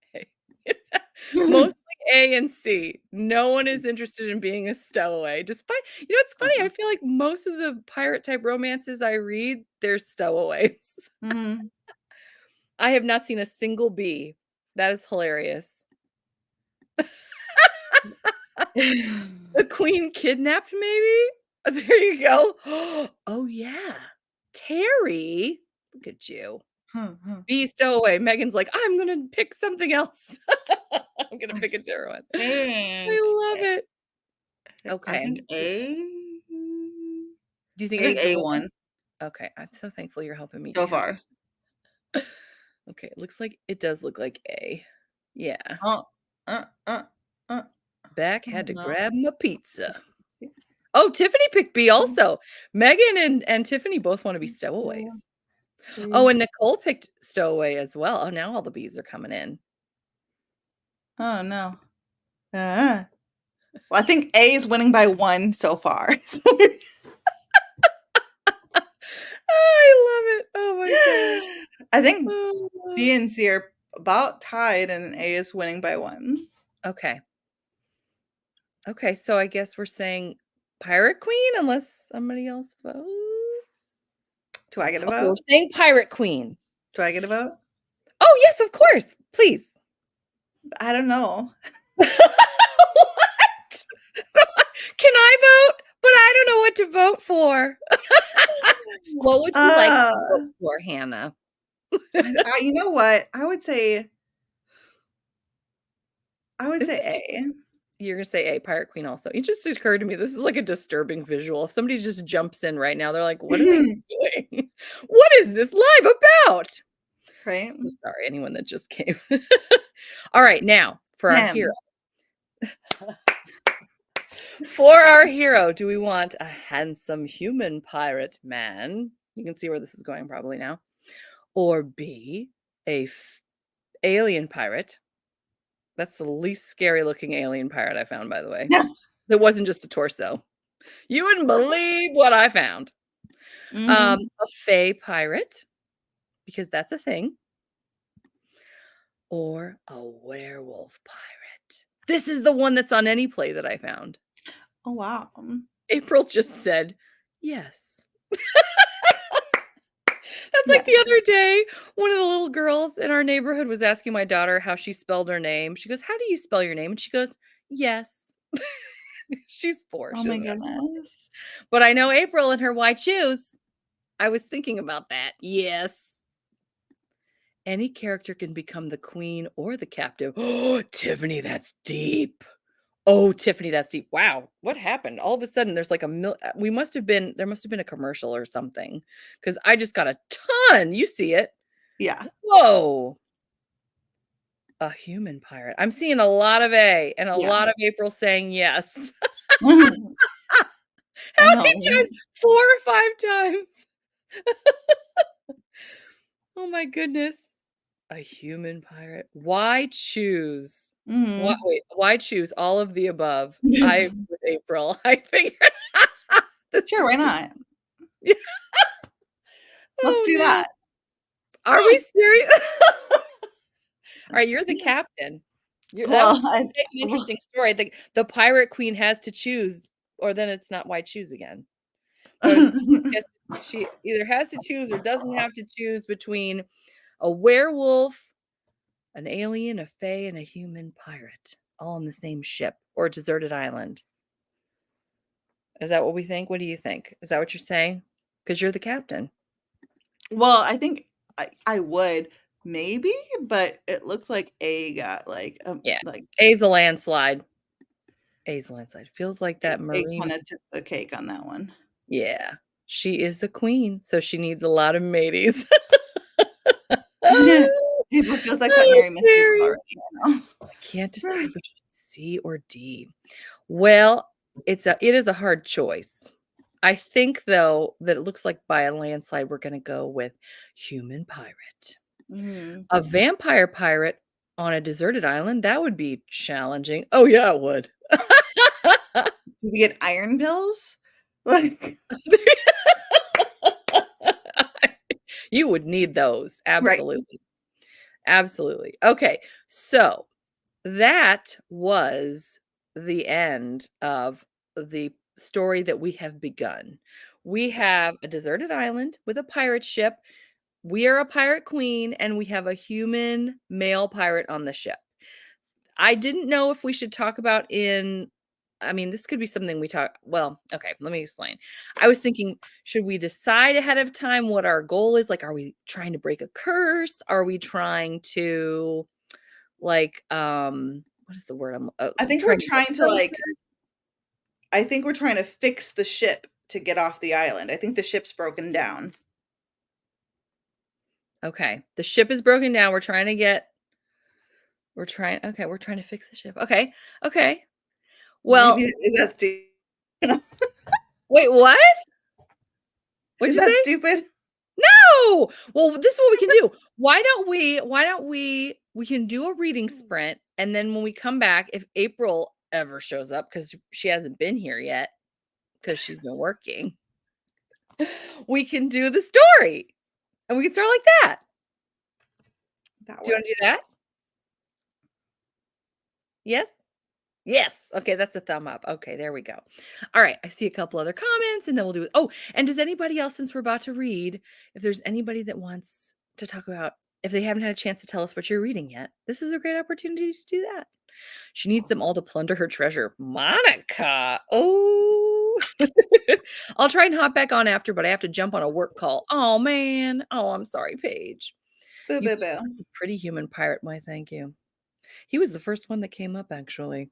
Mostly A and C. No one is interested in being a stowaway. Despite, it's funny. I feel like most of the pirate type romances I read, they're stowaways. Mm-hmm. I have not seen a single B. That is hilarious. The queen kidnapped, maybe? There you go. Oh, yeah. Terry? Look at you. B stowaway. Megan's like, "I'm gonna pick something else. I'm gonna I pick a different one." think I love it. I Okay. think A. Do you think I A think is the A winner? won Okay, I'm so thankful you're helping me, so Dan. far. Okay, it does look like A. Yeah. Oh, uh, uh, uh, Beck oh had to no. grab him a pizza. Oh, Tiffany picked B also. Megan and Tiffany both wanna be So, stowaways. Oh, three. and Nicole picked stowaway as well. Oh, now all the Bs are coming in. Oh no. Uh, well, I think A is winning by 1 so far. I love it. Oh my gosh. I think Oh. B and C are about tied, and A is winning by 1. Okay. Okay, so I guess we're saying Pirate Queen unless somebody else votes? Do I get a Okay, we're vote? saying Pirate Queen. Do I get a vote? Oh, yes, of course. Please. I don't know. What? Can I vote? But I don't know what to vote for. What would you like to Uh, vote for, Hannah? you know what? I would This say is just A. you're gonna say A, Pirate Queen also. It just occurred to me, this is like a disturbing visual. If somebody just jumps in right now, they're like, "What are they doing? What is this live about?" Right? So sorry, anyone that just came. All right, now for our hero. Him. For our hero, do we want a handsome human pirate man? You can see where this is going probably now. Or B, alien pirate. That's the least scary looking alien pirate I found, by the way. It wasn't just a torso. You wouldn't believe what I found. Mhm. A fae pirate, because that's a thing, or a werewolf pirate. This is the one that's on any play that I found. Oh, wow. April just said, "Yes." That's like Yeah. the other day, one of the little girls in our neighborhood was asking my daughter how she spelled her name. She goes, "How do you spell your name?" And she goes, "Yes." She's 4, Oh she my doesn't have to spell it. goodness. But I know April and her white shoes. I was thinking about that. Yes. Any character can become the queen or the captive. Oh, Tiffany, that's deep. Oh, Tiffany, that's deep. Wow, what happened? All of a sudden, there's like there must have been a commercial or something because I just got a ton. You see it. Yeah. Whoa. A human pirate. I'm seeing a lot of A and a Yeah. lot of April saying yes. How I know, many times? right? 4 or 5 times. Oh my goodness. A human pirate. Why choose? Mhm. Why choose all of the above? I with April. I figured this Sure, is why just not? yeah. Let's Oh do no. that. Are we serious? Alright, you're the captain. That Well, was gonna make an well, interesting story. The pirate queen has to choose, or then it's not why choose again. But I was just guess she either has to choose or doesn't have to choose between a werewolf, an alien, a fae, and a human pirate, all on the same ship or a deserted island. Is that what we think? What do you think? Is that what you're saying? Because 'Cause you're the captain. well, I think I would maybe, but it looks like A got Yeah. like A's a landslide. A's a landslide. Feels like that A marine kinda took the cake on that one. yeah. She is a queen, so she needs a lot of mateys. It feels like that Oh, Mary Miss April Terry. already, you I can't know? decide between C or D. Well, it is a hard choice. I think, though, that it looks like by a landslide, we're gonna go with human pirate. Mhm. A vampire pirate on a deserted island, that would be challenging. Oh, yeah, it would. Do we get iron pills? Like You would need those, right. absolutely, absolutely. Okay, so that was the end of the story that we have begun. We have a deserted island with a pirate ship. We are a pirate queen, and we have a human male pirate on the ship. I didn't know if we should talk about in I mean, this could be something we talk well, okay, let me explain. I was thinking, should we decide ahead of time what our goal is? Like, are we trying to break a curse? Are we trying to like, what is the word I'm I think we're trying to get trying to, somewhere? like I think we're trying to fix the ship to get off the island. I think the ship's broken down. Okay. The ship is broken down. We're trying to fix the ship. Okay. Okay. Maybe Well, is that stu wait, what? What'd is you that say? stupid? No! Well, this is what we can do. We can do a reading sprint, and then when we come back, if April ever shows up, because she hasn't been here yet, because she's been working, we can do the story, and we can start like that. That Do you wanna do works. that? Yes? Yes. Okay, that's a thumb up. Okay, there we go. All right, I see a couple other comments, and then we'll do oh, and does anybody else, since we're about to read, if there's anybody that wants to talk about if they haven't had a chance to tell us what you're reading yet, this is a great opportunity to do that. She needs them all to plunder her treasure. Monica. Oh. I'll try and hop back on after, but I have to jump on a work call. Oh, man. Oh, I'm sorry, Paige. Boo, You boo, boo. pretty human pirate. Why, thank you. He was the first one that came up, actually.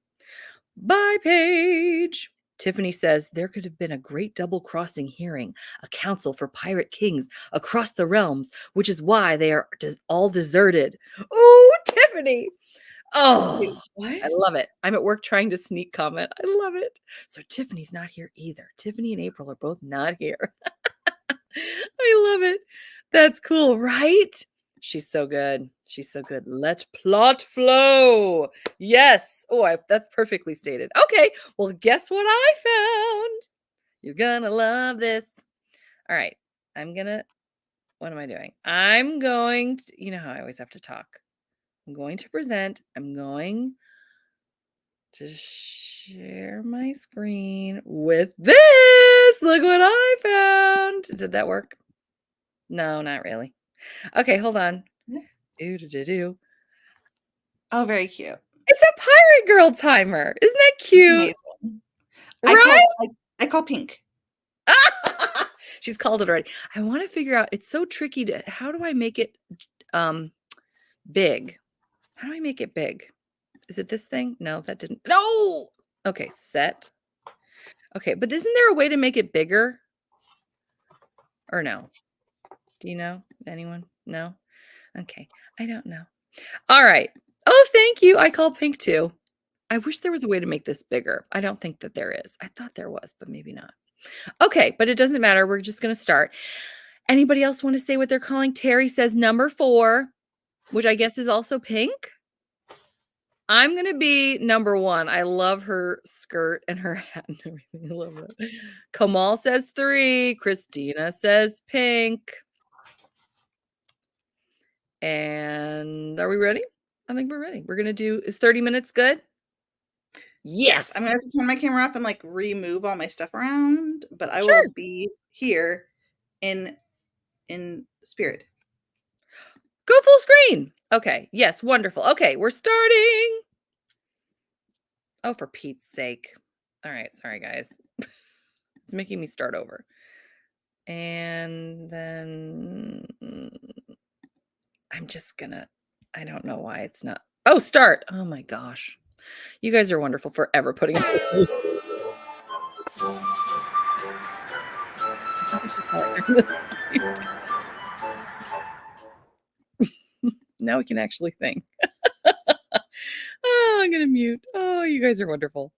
Bye, Paige. Tiffany says there could have been a great double crossing hearing, a council for pirate kings across the realms, which is why they are all deserted. Oh, Tiffany. Oh, Wait, what? I love it. I'm at work trying to sneak comment. I love it. So Tiffany's not here either. Tiffany and April are both not here. I love it. That's cool, right? She's so good. She's so good. Let plot flow. Yes. Oh, that's perfectly stated. Okay. Well, guess what I found? You're gonna love this. All right. What am I doing? I'm going to, you know how I always have to talk. I'm going to present. I'm going to share my screen with this. Look what I found. Did that work? No, not really. Okay, hold on. Yeah. Do do do do. Oh, very cute. It's a pirate girl timer. Isn't that That's cute? amazing. I Right? call I I call pink. She's called it already. I want to figure out it's so tricky to how do I make it um big? How do I make it big? Is it this thing? No, that didn't. No. Okay, set. Okay, but isn't there a way to make it bigger or no? Do you know? Anyone? No? Okay. I don't know. All right. Oh, thank you. I call pink too. I wish there was a way to make this bigger. I don't think that there is. I thought there was, but maybe not. Okay, but it doesn't matter. We're just going to start. Anybody else want to say what they're calling? Terry says number 4, which I guess is also pink. I'm going to be number 1. I love her skirt and her hat and everything. I love that. Kamal says 3. Christina says pink. And are we ready? I think we're ready. We're going to do, is 30 minutes good? Yes, I'm Yes. gonna have to turn my camera off and, like, remove all my stuff around, but I will Sure. be here in spirit. Go full screen. Okay. Yes. Wonderful. Okay. We're starting. Oh, for Pete's sake. All right. Sorry, guys. It's making me start over. And then I'm just gonna, I don't know why it's not. Oh, start. Oh my gosh. You guys are wonderful forever putting up with me. I think I should call it during this. Now we can actually think. Oh, I'm gonna mute. Oh, you guys are wonderful.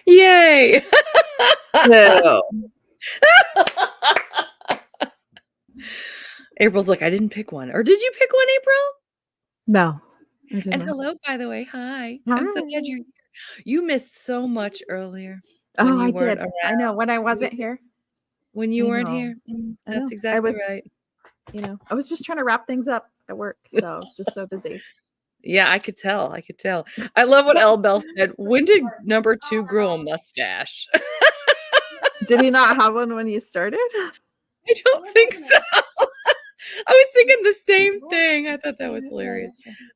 Yay. No. April's like, I didn't pick one. Or did you pick one, April? No. I did And not. hello, by the way. Hi. I'm so glad Hi. you're here. You missed so much earlier when Oh, you I weren't did. around. I know. When I wasn't here. When you I weren't know. here. I That's know. I exactly was, right. I was just trying to wrap things up at work. So I was just so busy. Yeah, I could tell. I could tell. I love what Elle Bell said. When did number 2 grow a mustache? Did he not have one when you started? I don't think so. I was thinking the same thing. I thought that was hilarious.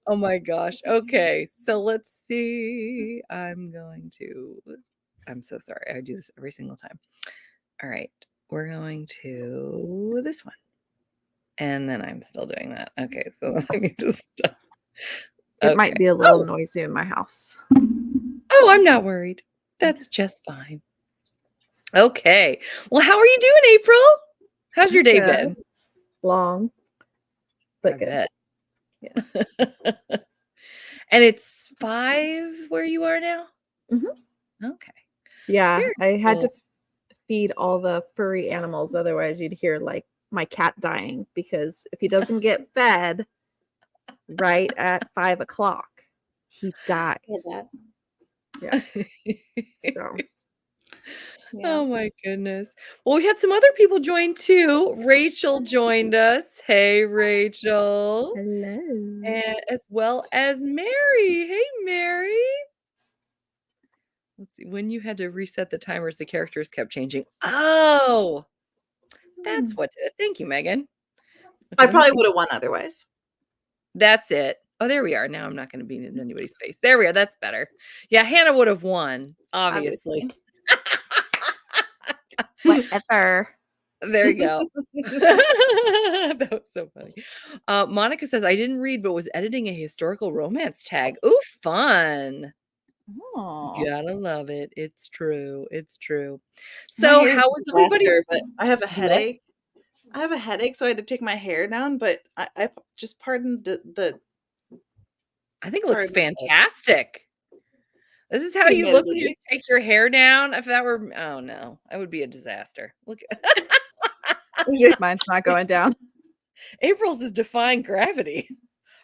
Oh my gosh. Okay, so let's see. I'm so sorry. I do this every single time. All right. We're going to this one. And then I'm still doing that. Okay, so let me just stop. It might be a little noisy in my house. Oh, I'm not worried. That's just fine. Okay. Well, how are you doing, April? How's your day been? Long, but I good. bet. Yeah. And it's 5 where you are now? Mm-hmm. Okay. Yeah, Very I had cool. to feed all the furry animals. Otherwise, you'd hear like my cat dying because if he doesn't get fed right at 5 o'clock, he dies. Yeah. So. Yeah. Oh my goodness. Well, we had some other people join too. Rachel joined us. Hey, Rachel. Hello. And as well as Mary. Hey, Mary. Let's see. When you had to reset the timers, the characters kept changing. Oh, that's what did it. Thank you, Megan. Okay, I let me probably see. would have won otherwise. That's it. Oh, there we are. Now I'm not going to be in anybody's face. There we are. That's better. Yeah, Hannah would have won, obviously. Whatever. There you go. That was so funny. Monica says, I didn't read, but was editing a historical romance tag. Ooh, fun. Oh. Gotta love it. It's true. It's true. My So, hair is how a was everybody's? disaster, but I have a What? headache. I have a headache, so I had to take my hair down, but I just pardoned the I think it looks pardon fantastic. This is how you look when you humidity. take your hair down. If that were, oh no, that would be a disaster. Look, Mine's not going down. April's is defying gravity.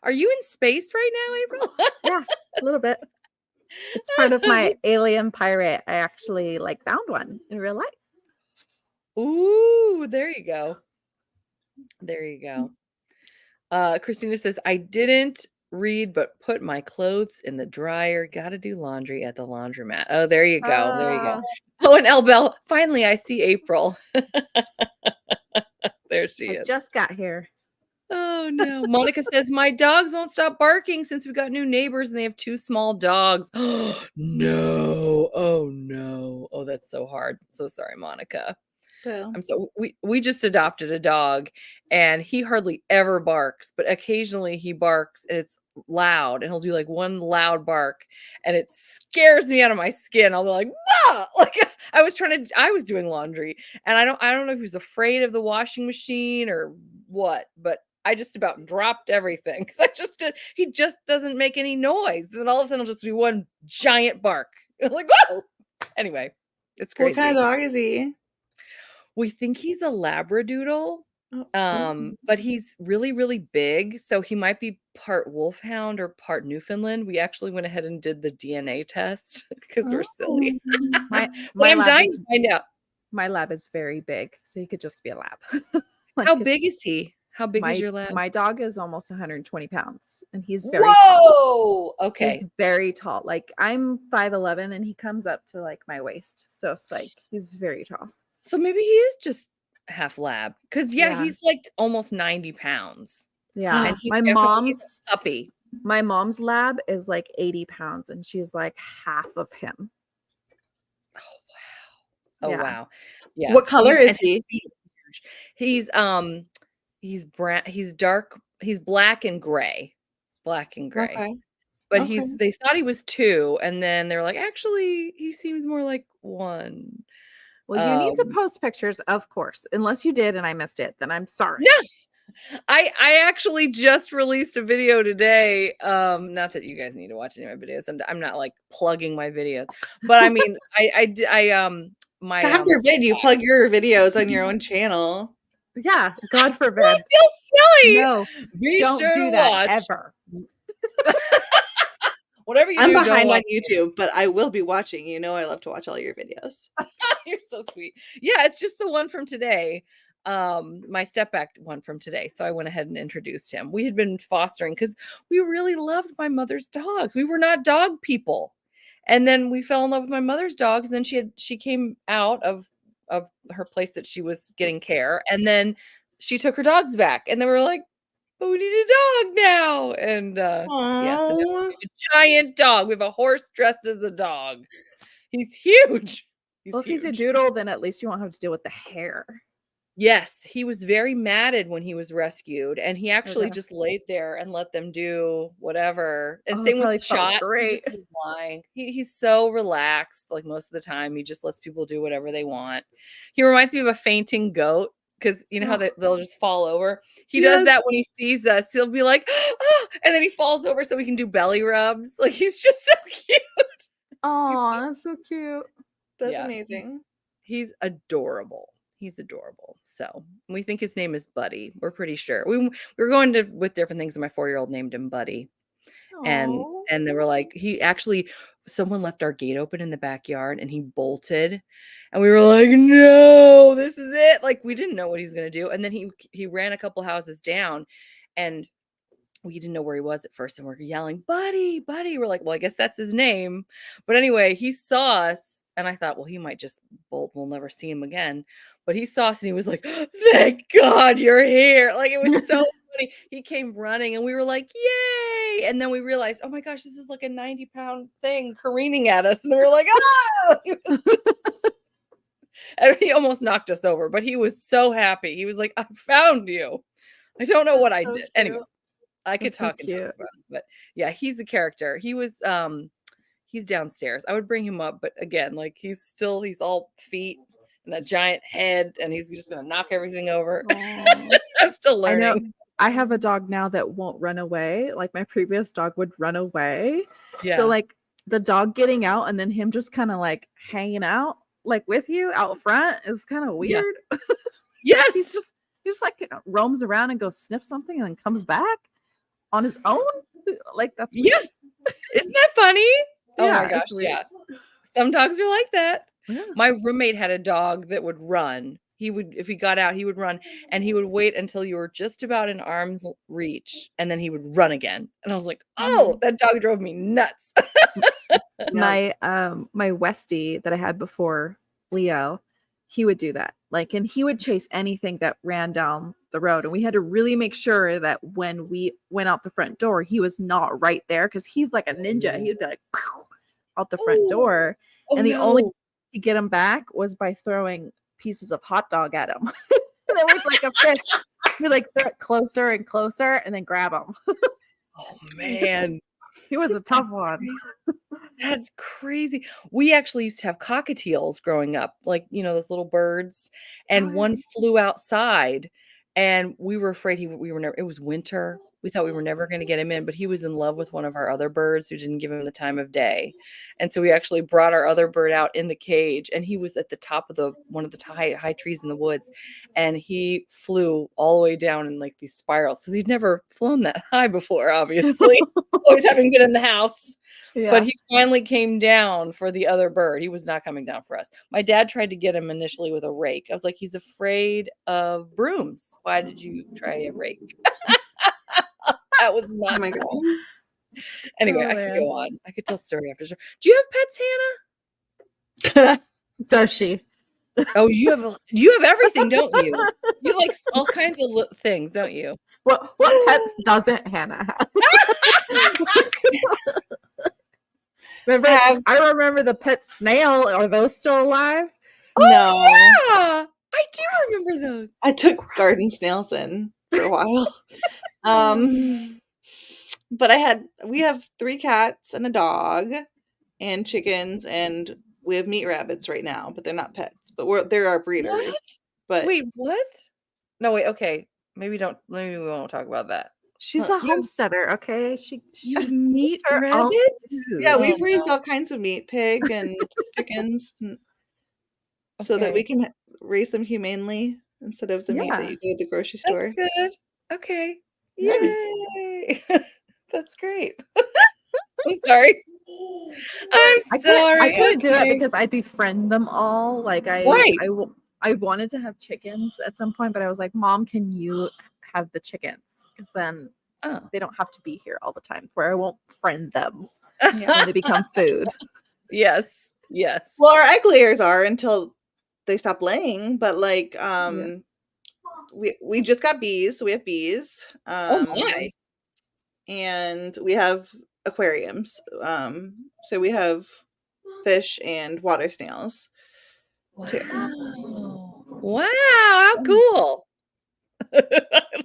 Are you in space right now, April? Yeah, a little bit. It's part of my alien pirate. I actually found one in real life. Ooh, there you go. There you go. Christina says, I didn't read, but put my clothes in the dryer. Gotta do laundry at the laundromat. Oh, there you go. There you go. Oh, and Elbel, finally I see April. There she I is. just got here. Oh no. Monica says, my dogs won't stop barking since we got new neighbors and they have 2 small dogs. No. Oh no. Oh, that's so hard. So sorry, Monica. Well, We just adopted a dog and he hardly ever barks, but occasionally he barks and it's loud and he'll do like one loud bark and it scares me out of my skin. I'll be like, "Whoa!" Like I was doing laundry and I don't know if he was afraid of the washing machine or what, but I just about dropped everything because he just doesn't make any noise. Then all of a sudden he'll just do one giant bark. I'm like, whoa. Anyway, it's crazy. what kind of dog is he? We think he's a Labradoodle, Oh. but he's really, really big, so he might be part Wolfhound or part Newfoundland. We actually went ahead and did the DNA test because we're silly. My But I'm lab dying is to find out. my lab is very big, so he could just be a lab. How big is he? How big is my your lab? my dog is almost 120 pounds, and he's very tall. Whoa! Okay. He's very tall. Like I'm 5'11", and he comes up to my waist. So it's he's very tall. So maybe he is just half lab. Because Yeah. he's like almost 90 pounds. Yeah. And he's My definitely a puppy. my mom's lab is 80 pounds, and she's half of him. Oh wow. Oh Yeah. wow. Yeah. What color is he? He's brown, he's dark, he's black and gray. Black and gray. Okay. But Okay. they thought he was 2, and then they're like, actually, he seems more like 1. Well, you need to post pictures, of course. Unless you did and I missed it, then I'm sorry. No. I actually just released a video today. Not that you guys need to watch any of my videos. I'm not like plugging my videos, but I mean, my God forbid you plug your videos on your own channel. Yeah, God I forbid. feel silly. No, Be don't sure do to that watch ever. whatever you I'm do. Don't behind on watch YouTube, but I will be watching. You know I love to watch all your videos. You're so sweet. Yeah, it's just the one from today. My step back one from today. So I went ahead and introduced him. We had been fostering because we really loved my mother's dogs. We were not dog people. And then we fell in love with my mother's dogs. And then she came out of her place that she was getting care. And then she took her dogs back. And then we were like, but we need a dog now. And yeah, so now we Oh, have a giant dog. We have a horse dressed as a dog. He's huge. Well, He's if he's a huge. doodle, then at least you won't have to deal with the hair. Yes, he was very matted when he was rescued, and he actually Okay. just laid there and let them do whatever. And Oh, it same probably with felt Shot, he great. just was lying. He's so relaxed, like, most of the time, he just lets people do whatever they want. He reminds me of a fainting goat because you know how Oh, they'll just fall over? He does yes. that when he sees us, he'll be like, "Oh," and then he falls over so we can do belly rubs. Like, he's just so cute. aw, that's so cute. That's Yeah, amazing. he's adorable. He's adorable. So we think his name is Buddy. We're pretty sure. We were going to with different things, and my 4-year-old named him Buddy. And Aw. and they were like, he actually someone left our gate open in the backyard and he bolted. And we were like, no, this is it. Like we didn't know what he was gonna do. And then he ran a couple houses down and we didn't know where he was at first, and we're yelling, "Buddy, Buddy." We're like, "Well, I guess that's his name." But anyway, he saw us, and I thought, "Well, he might just bolt. We'll never see him again." But he saw us, and he was like, "Thank God you're here!" Like it was so funny. He came running, and we were like, "Yay!" And then we realized, "Oh my gosh, this is like a 90-pound thing careening at us," and we were like, "Ah!" And he almost knocked us over, but he was so happy. He was like, "I found you." I don't know what That's I so did. Anyway. cute. I could That's so talk and talk cute. about him, but yeah, he's a character. He's downstairs. I would bring him up, but again, like he's all feet and a giant head, and he's just gonna knock everything over. Aw. I'm still I know. learning. I have a dog now that won't run away. Like my previous dog would run away. Yeah. So like the dog getting out and then him just kind of like hanging out like with you out front is kind of Yeah. weird. Yes. He just like roams around and goes sniff something and then comes back on his own. Like that's weird. Yeah. Isn't that funny? Oh Yeah, my gosh, it's weird. yeah. Some dogs are like that. Yeah. My roommate had a dog that would run. He would, if he got out, he would run, and he would wait until you were just about in arm's reach, and then he would run again. And I was like, "Oh, that dog drove me nuts." My my Westie that I had before Leo, he would do that. Like, and he would chase anything that ran down the road. And we had to really make sure that when we went out the front door, he was not right there because he's like a ninja. He'd be like out the front door. Oh, And the only no. way to get him back was by throwing pieces of hot dog at him. And then we'd like a fish. We'd like throw it closer and closer and then grab him. Oh man. He was a tough one. That's crazy. We actually used to have cockatiels growing up, like, those little birds, and one flew outside, and we were afraid we were never it was winter. We thought we were never gonna get him in, but he was in love with one of our other birds who didn't give him the time of day. And so we actually brought our other bird out in the cage, and he was at the top of one of the high trees in the woods, and he flew all the way down in like these spirals because he'd never flown that high before, obviously. Always having been in the house. Yeah. But he finally came down for the other bird. He was not coming down for us. My dad tried to get him initially with a rake. I was like, he's afraid of brooms. Why did you try a rake? That was not Oh my smart. God. Anyway, Oh, I could man. go on. I could tell story after story. Do you have pets, Hannah? Does she? Oh, you have everything, don't you? You like all kinds of things, don't you? What pets doesn't Hannah have? Remember, I remember the pet snail. Are those still alive? No. Yeah, I do remember those. I took garden snails in for a while. But we have 3 cats and a dog and chickens, and we have meat rabbits right now, but they're not pets. But they're our breeders. What? But Wait, what? No, wait, okay. Maybe we won't talk about that. She's a homesteader, okay? You She meat her own rabbits? food. Yeah, Oh, we've raised no. all kinds of meat, pig and chickens, so that Okay. we can raise them humanely instead of the meat that Yeah. you get at the grocery That's store. good. Okay. Yeah. Yay. That's great. I'm sorry. I'm I sorry. couldn't do it Okay. because I befriend them all. Like Right. I wanted to have chickens at some point, but I was like, Mom, can you have the chickens? Because then Oh. they don't have to be here all the time, where I won't friend them Yeah. when they become food. Yes. Yes. Well, our egg layers are until they stop laying, but like we just got bees, so we have bees. Oh my. And we have aquariums. So we have fish and water snails too. Wow. Wow, how cool. I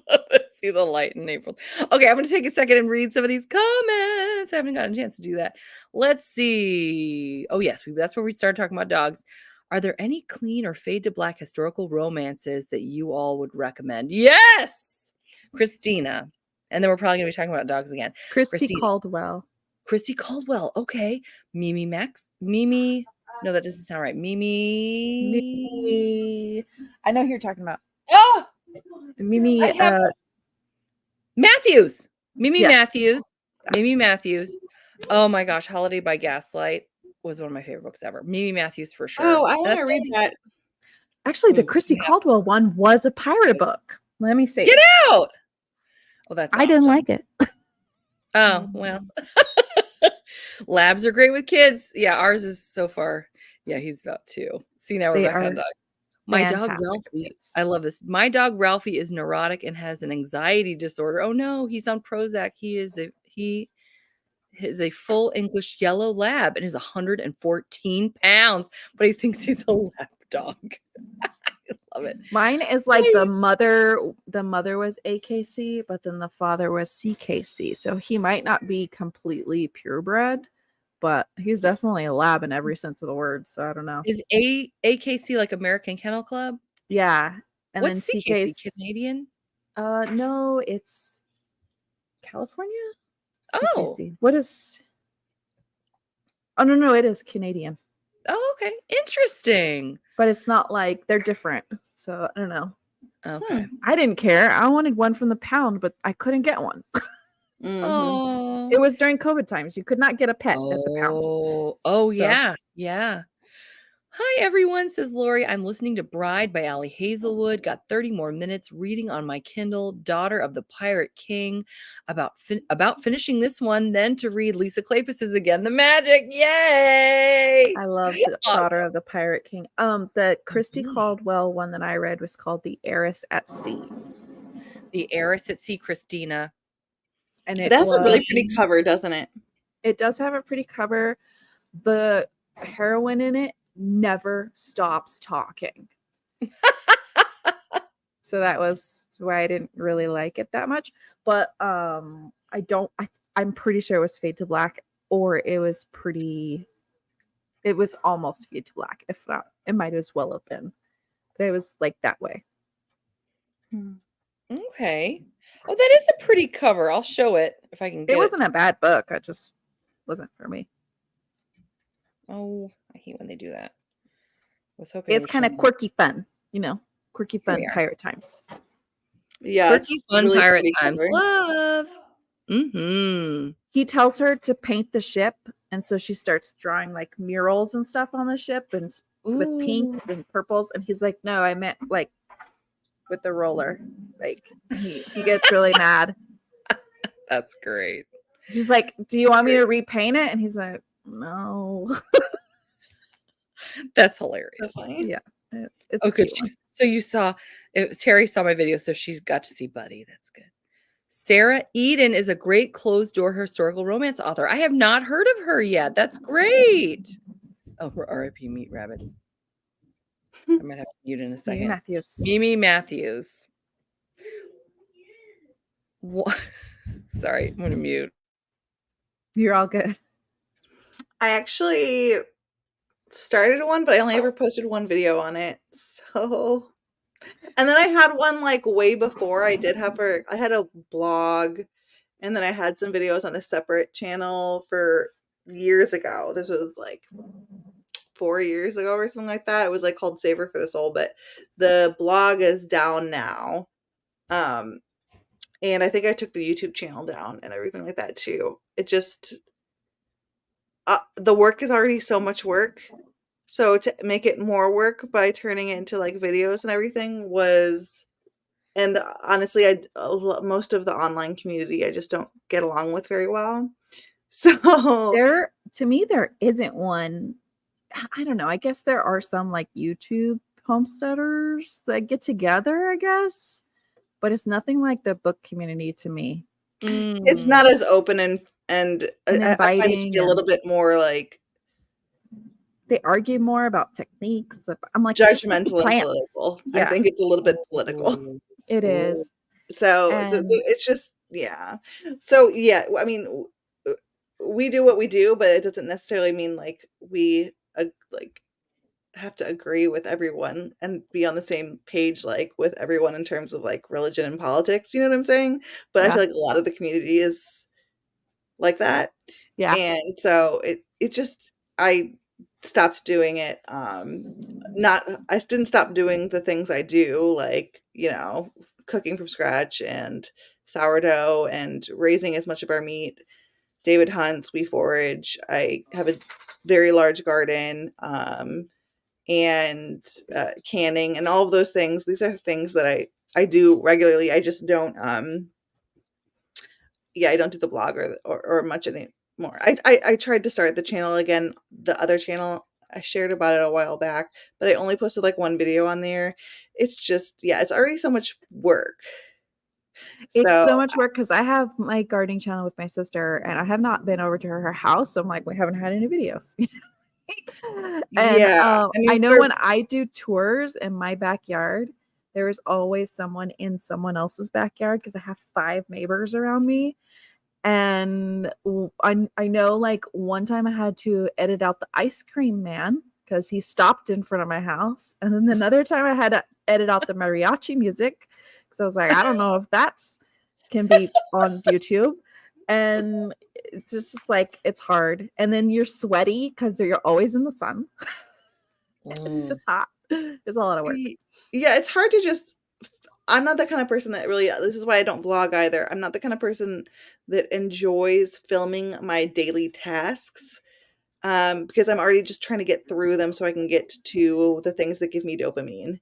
love to see the light in April. Okay, I'm going to take a second and read some of these comments. I haven't gotten a chance to do that. Let's see. Oh, yes, that's where we started talking about dogs. Are there any clean or fade to black historical romances that you all would recommend? Yes, Christina. And then we're probably going to be talking about dogs again. Christy Christina. Caldwell. Christy Caldwell. Okay. Mimi. No, that doesn't sound right. Mimi. I know who you're talking about. Oh, Mimi. I have Matthews. Mimi Yes. Matthews. Mimi Matthews. Oh my gosh, Holiday by Gaslight was one of my favorite books ever. Mimi Matthews for sure. Oh, I want That's to read that. Actually, the Ooh, Christy yeah. Caldwell one was a pirate book. Let me see. Get out. Well, that's I didn't awesome. like it. Oh, well. Labs are great with kids. Yeah, ours is so far. Yeah, he's about 2. See, now we're They back on are dog. My dog fantastic Ralphie. kids. I love this. My dog Ralphie is neurotic and has an anxiety disorder. Oh no, he's on Prozac. He is a full English yellow lab and is 114 pounds, but he thinks he's a lap dog. I love it. Mine is like the mother was AKC, but then the father was CKC. So he might not be completely purebred, but he's definitely a lab in every sense of the word. So I don't know. Is AKC like American Kennel Club? Yeah. And What's then CKC? CK's Canadian? No, it's California. Oh. CKC. What is Oh no, it is Canadian. Oh, okay. Interesting. But it's not like they're different. So I don't know. Okay. I didn't care. I wanted one from the pound, but I couldn't get one. Oh. It was during COVID times. You could not get a pet at the pound. Oh, So- yeah. Yeah. Hi, everyone, says Lori. I'm listening to Bride by Allie Hazelwood. Got 30 more minutes reading on my Kindle, Daughter of the Pirate King. About finishing this one, then to read Lisa Kleypas's Again the Magic. Yay! I love the Daughter of the Pirate King. The Christy Caldwell one that I read was called The Heiress at Sea. The Heiress at Sea, Christina. And That's a really pretty cover, doesn't it? It does have a pretty cover. The heroine in it never stops talking. So that was why I didn't really like it that much. But I'm pretty sure it was Fade to Black, or it was almost Fade to Black. If not, it might as well have been. But it was like that way. Okay. Oh, that is a pretty cover. I'll show it if I can get it. It wasn't a bad book. It just wasn't for me. Oh, I hate when they do that. I was hoping It's kind of quirky fun, quirky fun pirate times. Yeah, quirky fun really pirate pretty times. cover. Love. Mm-hmm. He tells her to paint the ship, and so she starts drawing like murals and stuff on the ship and with pinks and purples. And he's like, "No, I meant like with the roller." Like he gets really mad. That's great. She's like, "Do you want me to repaint it?" And he's like, "No." That's hilarious. So funny. Yeah. It's Oh, good. cute one. So you saw Terry saw my video, so she's got to see Buddy. That's good. Sarah Eden is a great closed door historical romance author. I have not heard of her yet. That's great. Oh, we're R.I.P. Meat Rabbits. I might have to mute in a second. Mimi Matthews. What? Sorry, I'm gonna mute. You're all good. I actually started one, but I only ever posted one video on it. So And then I had one like way before. I had a blog, and then I had some videos on a separate channel for years ago. This was like 4 years ago or something like that. It was like called Savor for the Soul, but the blog is down now. And I think I took the YouTube channel down and everything like that too. It just the work is already so much work. So to make it more work by turning it into like videos and everything was, and honestly, most of the online community I just don't get along with very well. So To me, there isn't one. I don't know. I guess there are some like YouTube homesteaders that get together, I guess, but it's nothing like the book community to me. it's Mm. not as open and I find it to Inviting, be a little bit more like they argue more about techniques. I'm like, it's just like the judgmental and plants. political. I Yeah, think it's a little bit political. it is. So And it's just, yeah. So yeah, I mean, we do what we do, but it doesn't necessarily mean like we like have to agree with everyone and be on the same page like with everyone in terms of like religion and politics. You know what I'm saying? But I yeah, feel like a lot of the community is like that, yeah, and so it just I stopped doing it. Not I didn't stop doing the things I do, like, you know, cooking from scratch and sourdough and raising as much of our meat. David hunts, we forage. I have a very large garden, and canning and all of those things. These are things that I do regularly. I just don't yeah, I don't do the blog or much anymore. I tried to start the channel again, the other channel. I shared about it a while back, but I only posted like one video on there. It's just, yeah, it's already so much work. it's So so much work because I have my gardening channel with my sister, and I have not been over to her house. So I'm like, we haven't had any videos. And yeah, I I mean, know when I do tours in my backyard, there is always someone in someone else's backyard because I have 5 neighbors around me. And I know like one time I had to edit out the ice cream man because he stopped in front of my house. And then another time I had to edit out the mariachi music because I was like, I don't know if that's can be on YouTube. And it's just like it's hard. And then you're sweaty because you're always in the sun. It's just hot. It's a lot of work. yeah, it's hard to just I'm not the kind of person that really this is why I don't vlog either. I'm not the kind of person that enjoys filming my daily tasks, because I'm already just trying to get through them so I can get to the things that give me dopamine,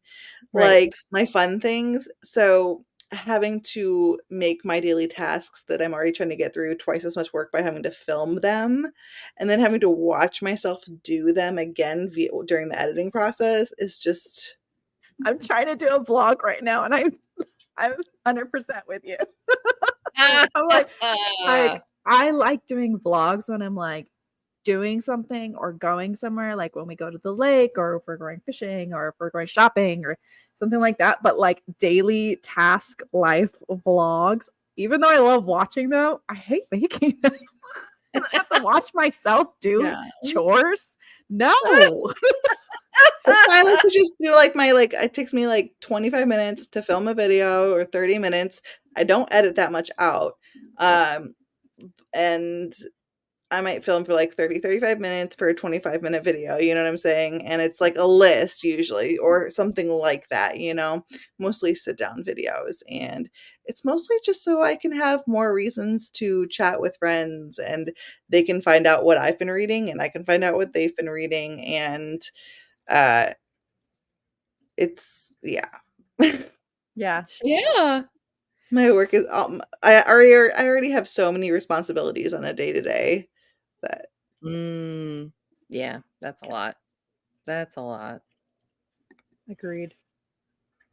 Right. like my fun things. So having to make my daily tasks that I'm already trying to get through twice as much work by having to film them and then having to watch myself do them again during the editing process is just I'm trying to do a vlog right now and I'm 100% with you. I'm like I like doing vlogs when I'm like doing something or going somewhere, like when we go to the lake or if we're going fishing or if we're going shopping or something like that. But like daily task life vlogs, even though I love watching them, I hate making them. And I have to watch myself do yeah. chores. No. That's why I like to just do like it takes me like 25 minutes to film a video or 30 minutes. I don't edit that much out. And I might film for like 30, 35 minutes for a 25-minute video, you know what I'm saying? And it's like a list usually or something like that, you know, mostly sit down videos. And it's mostly just so I can have more reasons to chat with friends and they can find out what I've been reading and I can find out what they've been reading. And it's, yeah. Yeah. Yeah. My work is, I already have so many responsibilities on a day to day that Yeah, that's a lot. That's a lot. Agreed.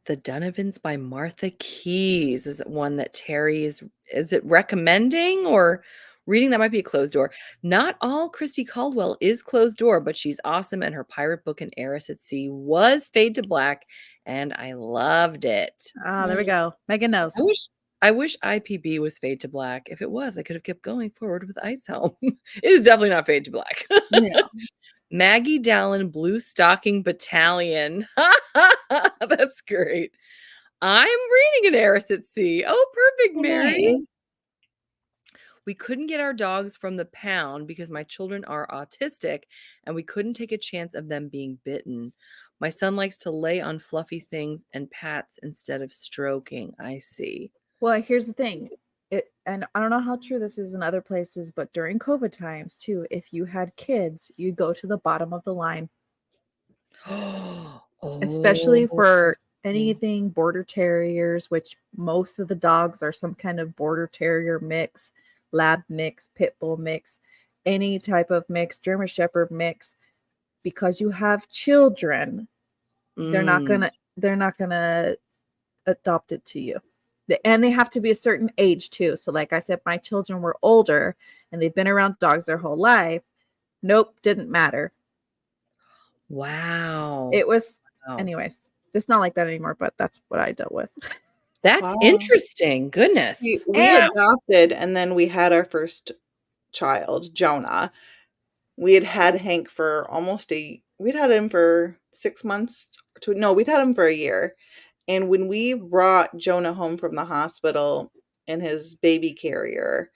The Donovans by Martha Keyes. Is it one that Terry is it recommending or reading? That might be a closed door. Not all Christy Caldwell is closed door, but she's awesome. And her pirate book, An Heiress at Sea, was Fade to Black, and I loved it. Ah, there we go. Megan knows. I wish IPB was Fade to Black. If it was, I could have kept going forward with Ice Home. It is definitely not Fade to Black. yeah. Maggie Dallin Blue Stocking Battalion. That's great. I'm reading An Heiress at Sea. Oh, perfect, Mary. Nice. We couldn't get our dogs from the pound because my children are autistic and we couldn't take a chance of them being bitten. My son likes to lay on fluffy things and pats instead of stroking. I see. Well, here's the thing. And I don't know how true this is in other places, but during COVID times too, if you had kids, you'd go to the bottom of the line, especially Oh. for anything border terriers, which most of the dogs are some kind of border terrier mix, lab mix, pit bull mix, any type of mix, German shepherd mix. Because you have children, they're not Mm. gonna adopt it to you. And they have to be a certain age too. So like I said, my children were older and they've been around dogs their whole life. Nope, didn't matter. Wow. It was Wow. anyways. It's not like that anymore, but that's what I dealt with. That's Wow. interesting. Goodness. We And- adopted, and then we had our first child, Jonah. We had Hank for we'd had him for 6 months. We'd had him for a year. And when we brought Jonah home from the hospital in his baby carrier,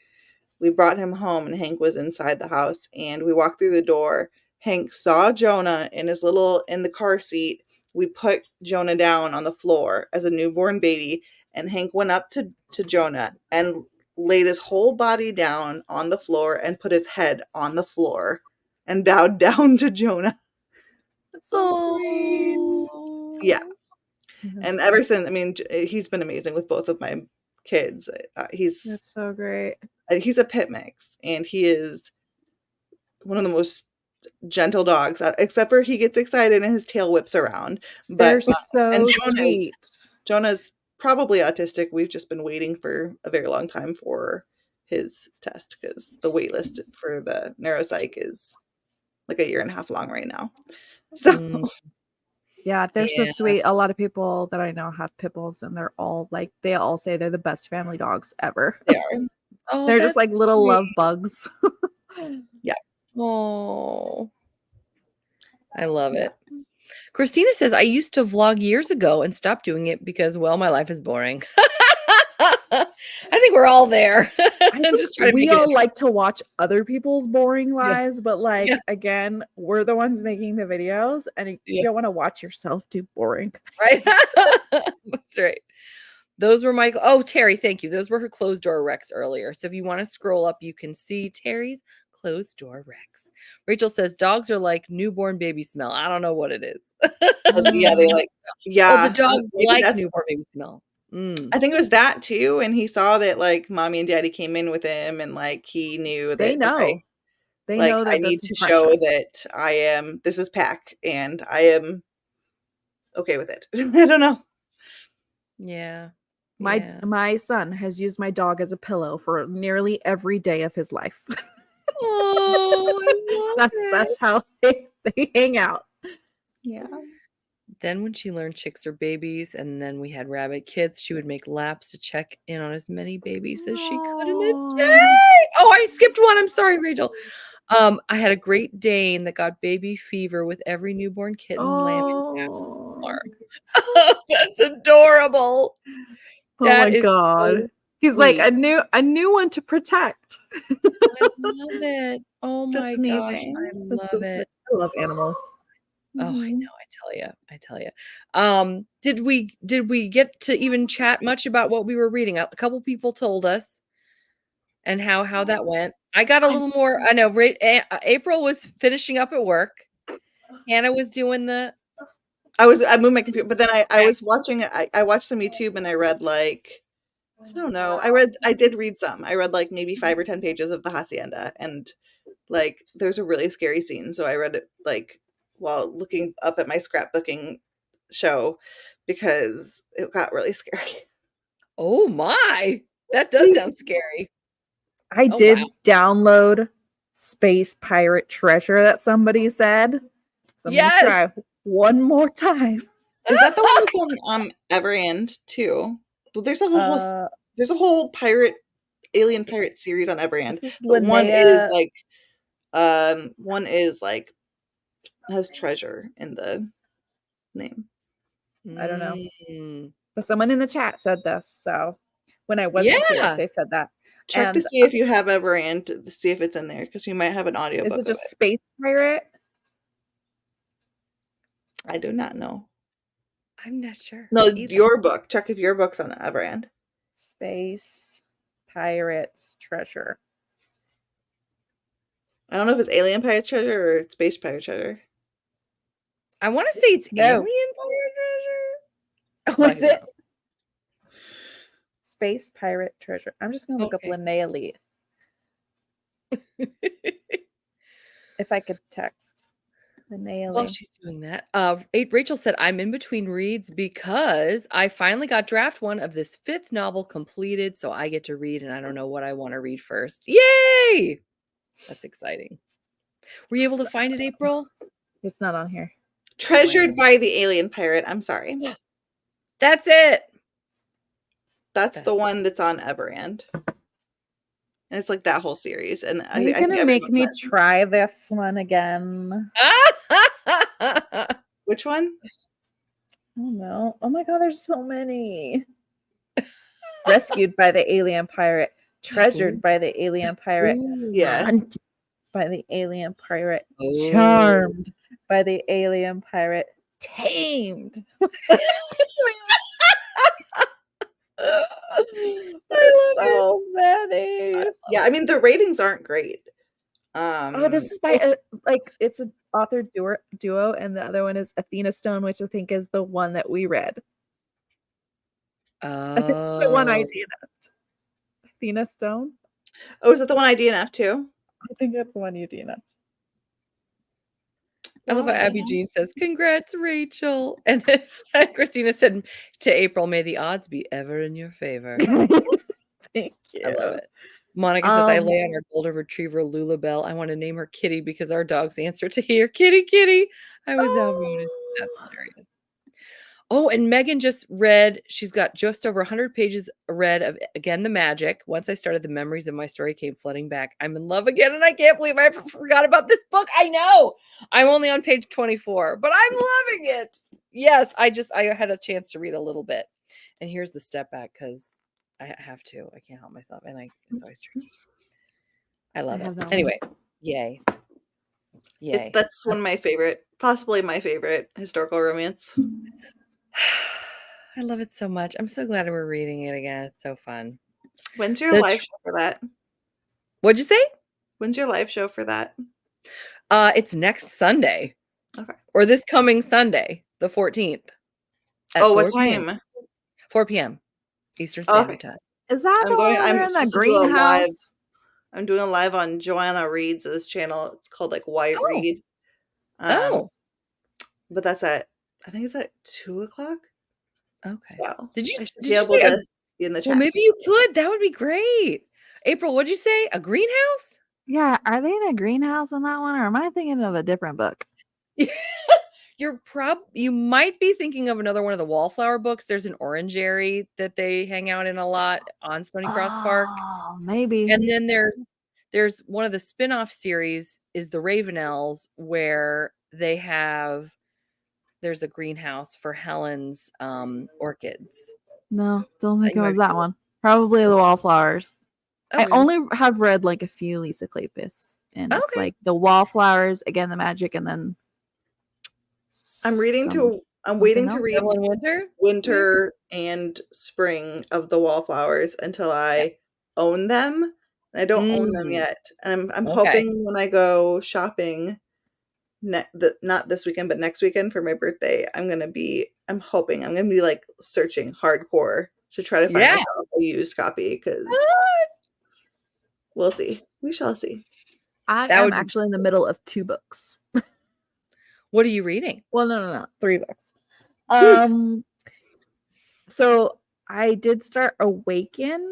we brought him home and Hank was inside the house, and we walked through the door. Hank saw Jonah in the car seat. We put Jonah down on the floor as a newborn baby, and Hank went up to Jonah and laid his whole body down on the floor and put his head on the floor and bowed down to Jonah. That's so sweet. Yeah. Mhm. And ever since, I mean, he's been amazing with both of my kids. That's so great. He's a pit mix, and he is one of the most gentle dogs, except for he gets excited and his tail whips around. They're But so and sweet. Jonah's probably autistic. We've just been waiting for a very long time for his test because the wait list for the neuropsych is like 1.5 years long right now. So Mm, Yeah, they're so yeah. sweet. A lot of people that I know have pit bulls, and they all say they're the best family dogs ever. they are. Oh, They're just that's like little sweet. love bugs. Oh, I love it. Christina says, I used to vlog years ago and stopped doing it because, well, my life is boring. I think we're all there. I I'm think just trying to we make it all like to watch other people's boring Yeah. lives, but like Yeah. again, we're the ones making the videos, and you Yeah. don't want to watch yourself do boring right. things. That's right. Those were my Terry, thank you. Those were her closed door recs earlier. So if you want to scroll up, you can see Terry's closed door recs. Rachel says dogs are like newborn baby smell. I don't know what it is. Yeah, they like Oh, the dogs maybe like that's newborn baby smell. Mm. I think it was that too, and he saw that like mommy and daddy came in with him, and like he knew They that know. They like know I that need this is to show precious. that this is Pack and I am okay with it. I don't know. Yeah. My son has used my dog as a pillow for nearly every day of his life. Oh, I love That's how they hang out. Yeah. Then when she learned chicks are babies and then we had rabbit kids, she would make laps to check in on as many babies as she could in a day. Oh, I skipped one. I'm sorry, Rachel. I had a Great Dane that got baby fever with every newborn kitten lambing half of the Oh. farm. That's adorable. Oh That my is so god. He's sweet. like a new one to protect. I love it. Oh That's my gosh, amazing. I That's so love sweet. it. I love animals. Oh, I Mhm. know. I tell you. Did we get to even chat much about what we were reading? A couple people told us and how that went. I got a little more. I know. April was finishing up at work. Hannah was doing the. I moved my computer, but then I was watching I watched some YouTube and I read like I don't know. I did read some. I read like maybe 5 or 10 pages of the Hacienda, and like there's a really scary scene, so I read it like while looking up at my scrapbooking show because it got really scary. Oh my, that does sound scary. I Oh, did wow. download Space Pirate Treasure that somebody said. So I'm gonna try Yes. one more time. Is that the one that's on Everend too? Well, there's a whole alien pirate series on Everend, This is but one Linnea. is like has treasure in the name. I don't know. Mm. But someone in the chat said this, so when I wasn't here, they said that. Check to And see if you have Everand to see if it's in there, because you might have an is audiobook it of just it. Space Pirate? I do not know. I'm not sure. No, either. your book. Check if your book's on Everand. Space Pirates Treasure. I don't know if it's Alien Pirate Treasure or Space Pirate Treasure. I want to say it's No. Alien Pirate Treasure. Was But I it? Space Pirate Treasure. I'm just gonna look up Okay. Linnea Lee. If I could text Linnea While Lee. she's doing that, Rachel said, I'm in between reads because I finally got draft 1 of this 5th novel completed, so I get to read, and I don't know what I want to read first. Yay! That's exciting. Were you able to find it, April? It's not on here. Treasured by the Alien Pirate. I'm sorry. That's it. That's the one that's on Everand. And it's like that whole series. And Are you gonna make me try this one again? Which one? I don't know. Oh my god, there's so many. Rescued by the alien pirate. Treasured by the alien pirate. Ooh, yeah. Hunted by the alien pirate. Oh. Charmed by the alien pirate. Tamed. There's so many. Yeah, I mean the ratings aren't great. This is by it's an author duo, and the other one is Athena Stone, which I think is the one that we read. I think it's the one I DNF'd. Athena Stone. Oh, is that the one I DNF too? I think that's the one you DNF'd. I love how Abby Jean says, "Congrats, Rachel," and then Christina said to April, "May the odds be ever in your favor." Thank you. I love it. Monica says, "I lay on our golden retriever Lulabelle. I want to name her Kitty because our dogs answer to here, Kitty, Kitty." I was outvoted. That's hilarious. Oh, and Megan just read. She's got just over 100 pages read of Again the Magic. Once I started, the memories of my story came flooding back. I'm in love again, and I can't believe I forgot about this book. I know. I'm only on page 24, but I'm loving it. Yes, I had a chance to read a little bit. And here's the step back because I have to. I can't help myself, and it's always tricky. I love it. Anyway, yay. Yay. That's one of my favorite, possibly my favorite historical romance. I love it so much. I'm so glad we're reading it again. It's so fun. When's your live show for that? What'd you say? When's your live show for that? It's next Sunday. Okay. Or this coming Sunday, the 14th. Oh, what time? 4 p.m. Eastern Standard Time. Is that the one where in the greenhouse? I'm doing a live on Joanna Reed's channel. It's called like White Read. But that's I think it's at 2:00. Okay. So did you be able to be in the chat? Well, maybe you could. That would be great. April, what'd you say? A greenhouse? Yeah. Are they in a greenhouse on that one, or am I thinking of a different book? You might be thinking of another one of the Wallflower books. There's an orangery that they hang out in a lot on Stony Cross Park. Oh, maybe. And then there's one of the spin-off series is the Ravenels, where there's a greenhouse for Helen's orchids. No, don't think it was that one. Probably the Wallflowers. I only have read like a few Lisa Kleypas, and it's like the Wallflowers, Again the Magic, and then I'm waiting to read winter and spring of the Wallflowers until I own them. And I don't own them yet. And I'm hoping when I go shopping not this weekend, but next weekend for my birthday, I'm hoping I'm gonna be like searching hardcore to try to find myself a used copy, because we'll see. We shall see. I am actually in the middle of 2 books. What are you reading? Well, no, 3 books. So I did start Awaken,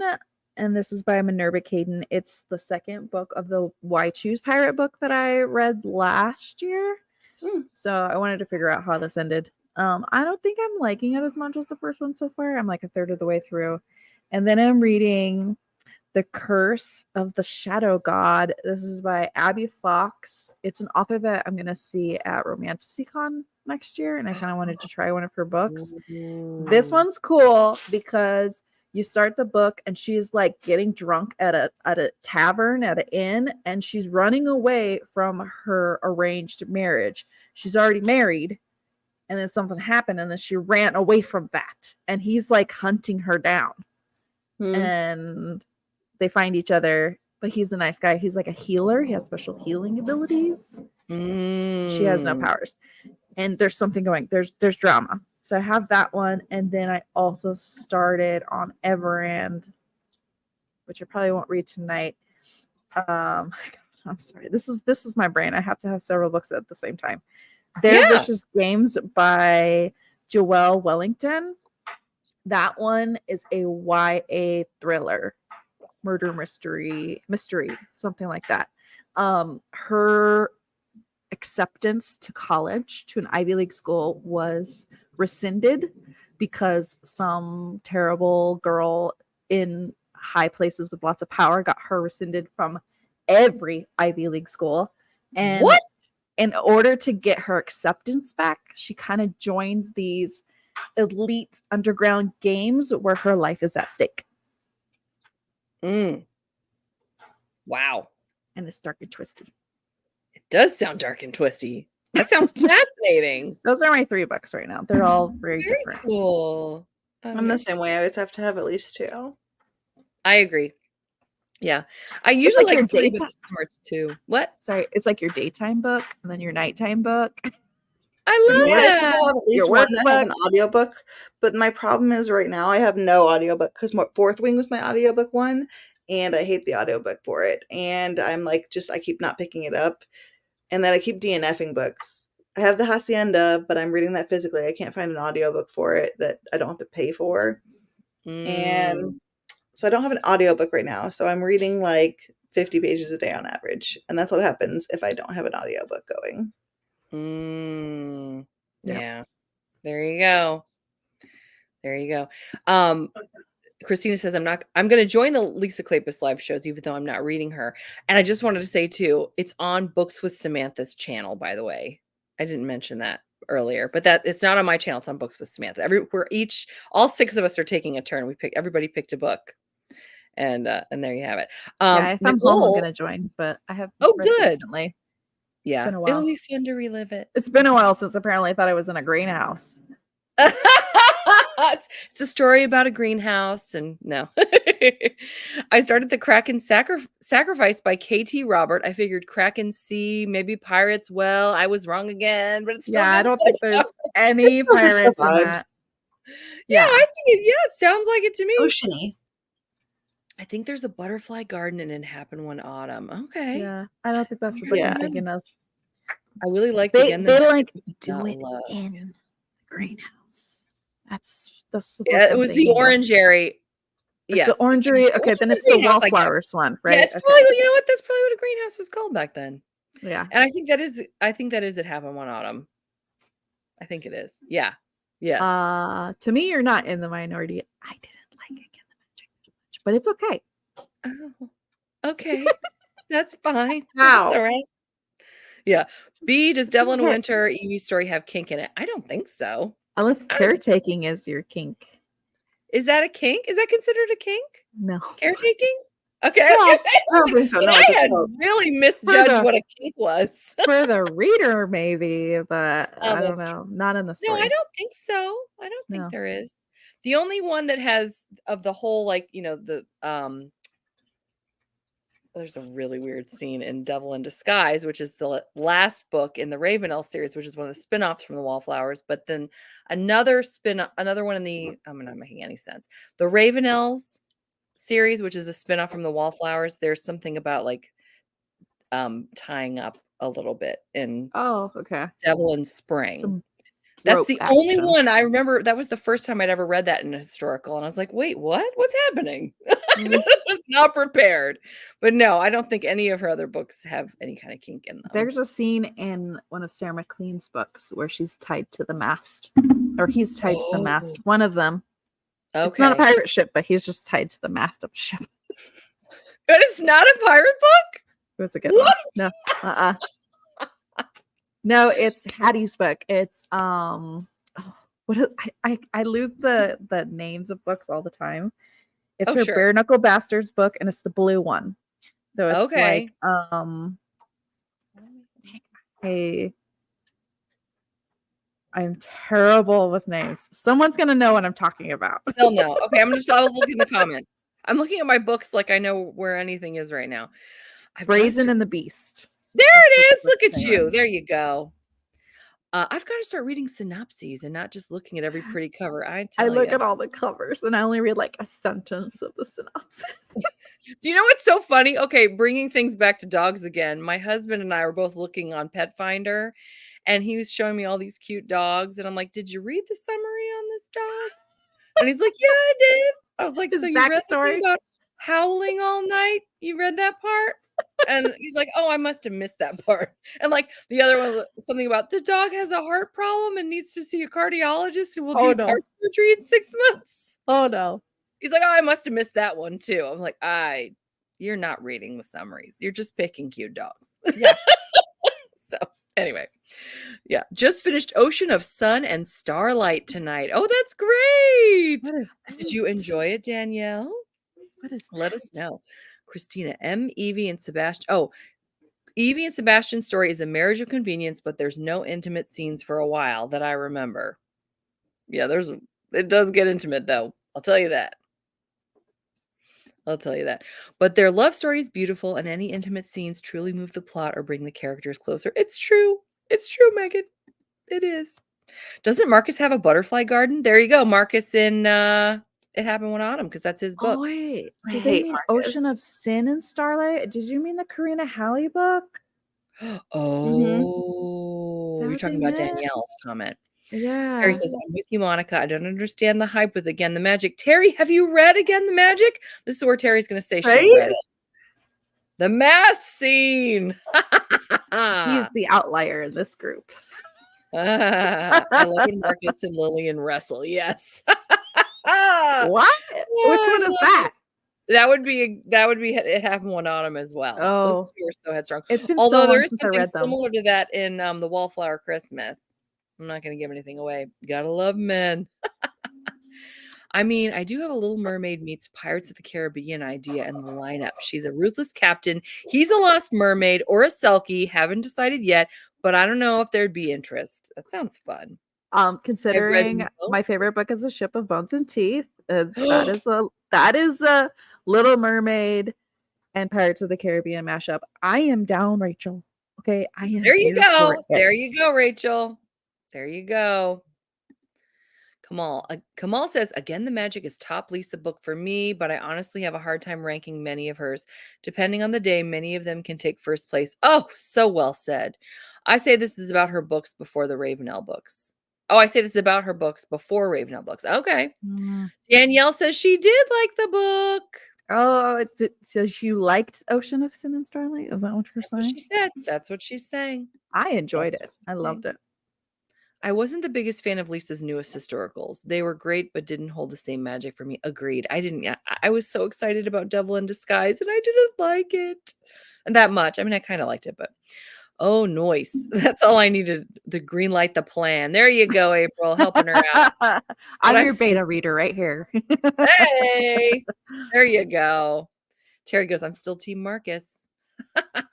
and this is by Minerva Caden. It's the second book of the Why Choose Pirate book that I read last year. So I wanted to figure out how this ended. I don't think I'm liking it as much as the first one so far. I'm like a third of the way through. And then I'm reading The Curse of the Shadow God. This is by Abby Fox. It's an author that I'm going to see at Romanticycon next year, and I kind of wanted to try one of her books. This one's cool because you start the book and she's like getting drunk at a tavern, at an inn, and she's running away from her arranged marriage. She's already married, and then something happened, and then she ran away from that, and he's like hunting her down. And they find each other, but he's a nice guy. He's like a healer. He has special healing abilities. She has no powers. And there's something going. There's drama. So I have that one. And then I also started on Everand, which I probably won't read tonight. I'm sorry. This is my brain. I have to have several books at the same time. Their Vicious Games by Joelle Wellington. That one is a YA thriller, murder mystery, something like that. Her acceptance to college, to an Ivy League school, was rescinded because some terrible girl in high places with lots of power got her rescinded from every Ivy League school. And what? In order to get her acceptance back, she kind of joins these elite underground games where her life is at stake. Wow. And it's dark and twisty. It does sound dark and twisty. That sounds fascinating. Those are my 3 books right now. They're all very different. Cool. I'm the same way. I always have to have at least 2. I agree. Yeah. I usually like 3 with smarts too. What? Sorry, it's like your daytime book and then your nighttime book. I love that. I have at least one that has an audiobook, but my problem is right now I have no audiobook because Fourth Wing was my audiobook one, and I hate the audiobook for it. And I'm like, I keep not picking it up. And then I keep DNFing books. I have the Hacienda, but I'm reading that physically. I can't find an audiobook for it that I don't have to pay for. And so I don't have an audiobook right now. So I'm reading like 50 pages a day on average. And that's what happens if I don't have an audiobook going. Yeah. There you go. Christina says, I'm going to join the Lisa Kleypas live shows, even though I'm not reading her. And I just wanted to say too, it's on Books with Samantha's channel, by the way. I didn't mention that earlier, but that it's not on my channel. It's on Books with Samantha. All 6 of us are taking a turn. Everybody picked a book. And there you have it. If I'm home, I'm going to join, but I have good recently. Yeah, it's been a while. It'll be fun to relive it. It's been a while since apparently I thought I was in a greenhouse. It's a story about a greenhouse, and no. I started the Kraken Sacrifice by KT Robert. I figured Kraken Sea, maybe pirates. Well, I was wrong again, but it's still I don't think there's any pirates in that. Yeah, I think it sounds like it to me. Oceany. I think there's a butterfly garden and it happened one autumn. Okay. Yeah, I don't think that's the book I'm thinking of. I really like they like do it in the greenhouse. That's the it was the orangery. It's the orangery. Okay, then it's the wallflowers one, right? Yeah, it's probably you know what? That's probably what a greenhouse was called back then. Yeah, and I think that is it happened one autumn. I think it is. Yeah. Yes. To me, you're not in the minority. I didn't like Again the Magic much, but it's okay. Oh, okay. That's fine. Wow. That's all right. Yeah. B, does Devil in Winter Evie's story have kink in it? I don't think so. Unless caretaking is your kink. Is that a kink? Is that considered a kink? No. Caretaking? Okay. I don't think so. No, I had really misjudged what a kink was. For the reader, maybe, but I don't know. Not in the story. No, I don't think so. I don't think there is. The only one that has of the whole, there's a really weird scene in Devil in Disguise, which is the last book in the Ravenel series, which is one of the spin-offs from the Wallflowers. But then another one in the, I'm not making any sense. The Ravenels series, which is a spin-off from the Wallflowers, there's something about tying up a little bit in Devil in Spring. That's the only one I remember. That was the first time I'd ever read that in a historical. And I was like, wait, what? What's happening? I was not prepared. But no, I don't think any of her other books have any kind of kink in them. There's a scene in one of Sarah McLean's books where she's tied to the mast. Or he's tied to the mast. One of them. Okay. It's not a pirate ship, but he's just tied to the mast of a ship. That is not a pirate book? It was a good What? one. No. No, it's Hattie's book. It's what is I lose the names of books all the time. It's her sure. Bare Knuckle Bastards book, and it's the blue one. So it's Okay. hey, I'm terrible with names. Someone's gonna know what I'm talking about. They'll know. Okay, I'll look in the comments. I'm looking at my books like I know where anything is right now. Brazen and the Beast. There That's it is. what Look the at name you. is. There you go. I've got to start reading synopses and not just looking at every pretty cover. I look at all the covers and I only read like a sentence of the synopsis. Do you know what's so funny? Okay, bringing things back to dogs again. My husband and I were both looking on Pet Finder, and he was showing me all these cute dogs, and I'm like, "Did you read the summary on this dog?" And he's like, "Yeah, I did." I was like, His "So you read the backstory? thing about howling all night? You read that part?" And he's like, "Oh, I must have missed that part." And like the other one was something about the dog has a heart problem and needs to see a cardiologist and will do heart surgery in 6 months. Oh no. He's like, "Oh, I must have missed that one too." I'm like, you're not reading the summaries. You're just picking cute dogs." Yeah. So anyway, yeah, just finished Ocean of Sun and Starlight tonight. Oh, that's great. What is that? Did you enjoy it, Danielle? What is Let us know. Christina, Evie and Sebastian. Oh, Evie and Sebastian's story is a marriage of convenience, but there's no intimate scenes for a while that I remember. Yeah, it does get intimate though. I'll tell you that. But their love story is beautiful, and any intimate scenes truly move the plot or bring the characters closer. It's true. It's true, Megan. It is. Doesn't Marcus have a butterfly garden? There you go, Marcus in It Happened One Autumn, because that's his book. Oh wait. I Did they hate mean Marcus. Ocean of Sin and Starlight? Did you mean the Karina Halley book? Oh, you're what talking they about meant? Danielle's comment. Terry Yeah. says, "I'm with you, Monica. I don't understand the hype with Again the Magic." Terry, have you read Again the Magic? This is where Terry's going to say she's Right? read it. The math scene. He's the outlier in this group. I love when Marcus and Lillian wrestle. Yes. What? Which one is that? That would be It Happened One Autumn as well. Oh. Those two are so headstrong. It's been Although so there long is since I something read them. similar to that in the Wallflower Christmas. I'm not going to give anything away. Gotta love men. I mean, I do have a Little Mermaid meets Pirates of the Caribbean idea in the lineup. She's a ruthless captain. He's a lost mermaid or a Selkie. Haven't decided yet, but I don't know if there'd be interest. That sounds fun. Considering my favorite book is A Ship of Bones and Teeth, that is a Little Mermaid and Pirates of the Caribbean mashup. I am down, Rachel. Okay, I am. There you here go. for it. There you go, Rachel. There you go. Kamal says, "Again, the Magic is top Lisa book for me, but I honestly have a hard time ranking many of hers. Depending on the day, many of them can take first place." Oh, so well said. I say this is about her books before the Ravenel books. Oh, I say this is about her books before Ravenel books. Okay. Danielle says she did like the book. Oh, so you liked Ocean of Sin and Starlight? Is that what you're saying? She said. That's what she's saying. I enjoyed it. I loved it. I wasn't the biggest fan of Lisa's newest historicals. They were great, but didn't hold the same magic for me. Agreed. I was so excited about Devil in Disguise, and I didn't like it that much. I mean, I kind of liked it, but oh, noise. That's all I needed. The green light, the plan. There you go, April, helping her out. I'm your beta reader right here. Hey, there you go. Terry goes, "I'm still Team Marcus."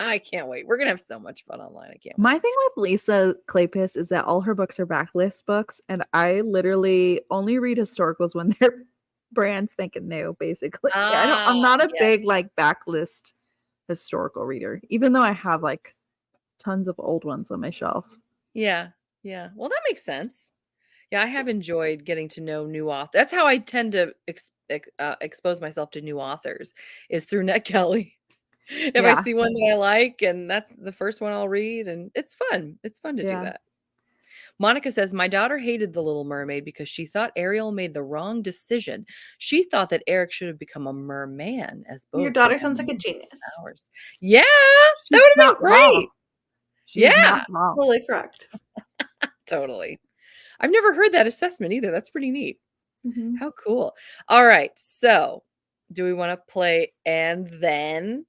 I can't wait. We're going to have so much fun online. I can't wait. My thing with Lisa Kleypas is that all her books are backlist books, and I literally only read historicals when they're brand spanking new, basically. I'm not a big like backlist historical reader, even though I have like tons of old ones on my shelf. Yeah. Well, that makes sense. Yeah, I have enjoyed getting to know new authors. That's how I tend to expose myself to new authors, is through Net Kelly. If I see one that I like, and that's the first one I'll read, and it's fun. It's fun to do that. Monica says, "My daughter hated The Little Mermaid because she thought Ariel made the wrong decision. She thought that Eric should have become a merman as both." Your daughter sounds like a genius. Yeah, that would have been great. Wrong. She's not wrong. Totally correct. Totally. I've never heard that assessment either. That's pretty neat. Mm-hmm. How cool. All right. So Do we want to play and then?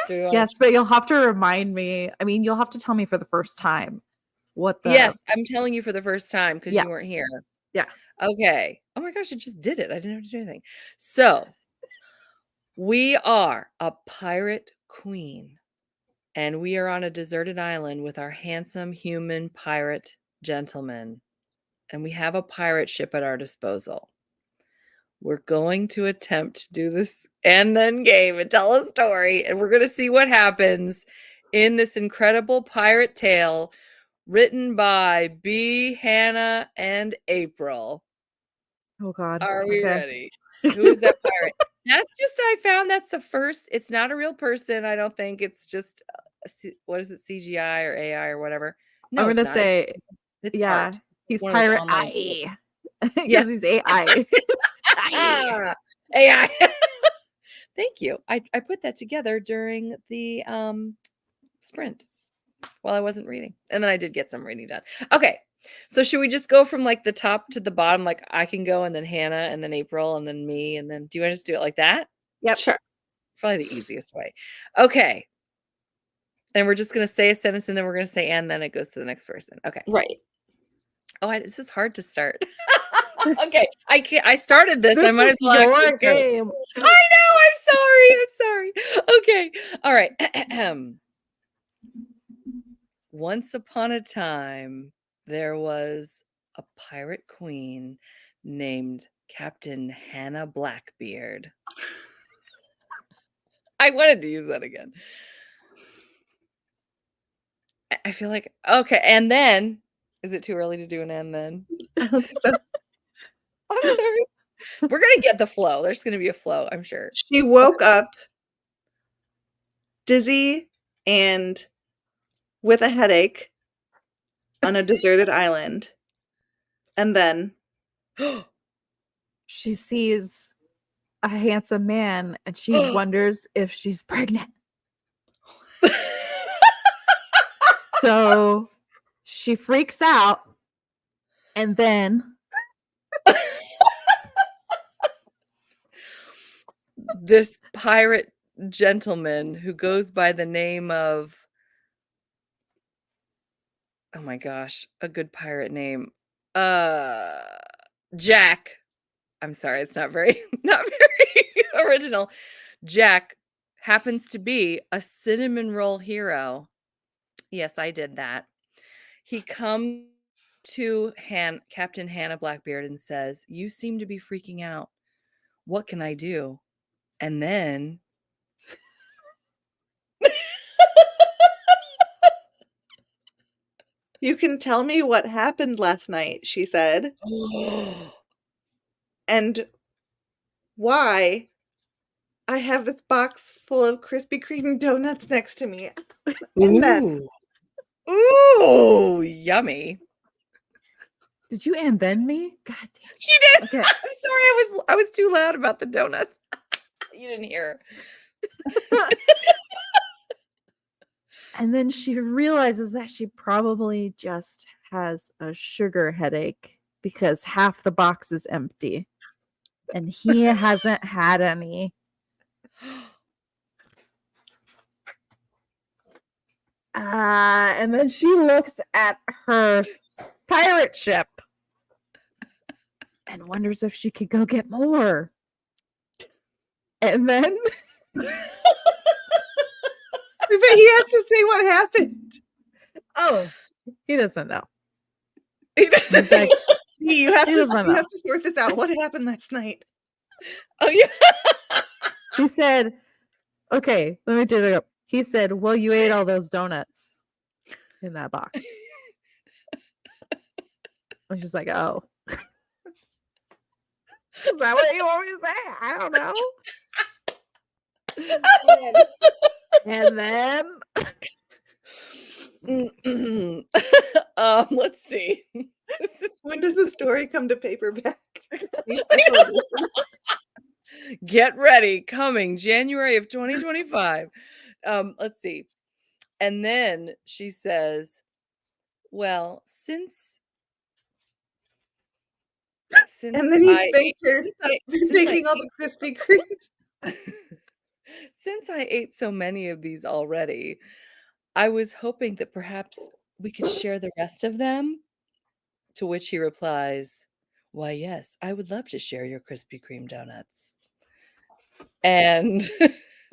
Do we want Yes, but you'll have to remind me. I mean, you'll have to tell me for the first time what the Yes, I'm telling you for the first time because you weren't Yes. here. Yeah. Okay. Oh my gosh, I just did it. I didn't have to do anything. So, we are a pirate queen, and we are on a deserted island with our handsome human pirate gentleman, and we have a pirate ship at our disposal. We're going to attempt to do this and then game and tell a story, and we're going to see what happens in this incredible pirate tale written by B, Hannah, and April. Oh God. Are we Okay. ready? Who is that pirate? I found that's the first. It's not a real person. I don't think it's just what is it, CGI or AI or whatever. No, I'm it's gonna not. say, It's yeah, art. he's One of those pirate online AI Yeah. because he's AI. Ah, AI. Thank you. I put that together during the sprint while I wasn't reading. And then I did get some reading done. Okay. So should we just go from like the top to the bottom? Like I can go and then Hannah and then April and then me. And then do you want to just do it like that? Yep. Sure. It's probably the easiest way. Okay. And we're just going to say a sentence and then we're going to say, and then it goes to the next person. Okay. Right. Oh, this is hard to start. Okay. I started this. I This might is as well actually your start. game. I know. I'm sorry. Okay. All right. Once upon a time, there was a pirate queen named Captain Hannah Blackbeard. I wanted to use that again. I feel like okay, and then is it too early to do an and then? I don't think so. I'm sorry. We're gonna get the flow. There's gonna be a flow, I'm sure. She woke up dizzy and with a headache on a deserted island. And then She sees a handsome man and she wonders if she's pregnant. So she freaks out and then this pirate gentleman who goes by the name of oh my gosh, a good pirate name. Jack. I'm sorry, it's not very not very original. Jack happens to be a cinnamon roll hero. Yes, I did that. He comes to Captain Hannah Blackbeard and says, "You seem to be freaking out. What can I do?" And then you can tell me what happened last night, she said, and why I have this box full of Krispy Kreme donuts next to me. And then Ooh, yummy. did you and then me? God damn. She did. Okay. I'm sorry, I was too loud about the donuts. You didn't hear. And then she realizes that she probably just has a sugar headache because half the box is empty and he hasn't had any. And then she looks at her pirate ship and wonders if she could go get more. And then but he has to say what happened. oh, he doesn't know. He doesn't He's like, You have He to doesn't know. sort this out. What happened last night? Oh yeah. he said, okay, let me do it up. He said, well, you ate all those donuts in that box. And she's like, oh. Is that what you want me to say? I don't know. And then Let's see. When does the story come to paperback? Get ready, coming January of 2025. Let's see. And then she says, well, since since And then he I spanks her for taking all the Krispy Kremes. since I ate so many of these already, I was hoping that perhaps we could share the rest of them. To which he replies, "Why, yes, I would love to share your Krispy Kreme donuts." And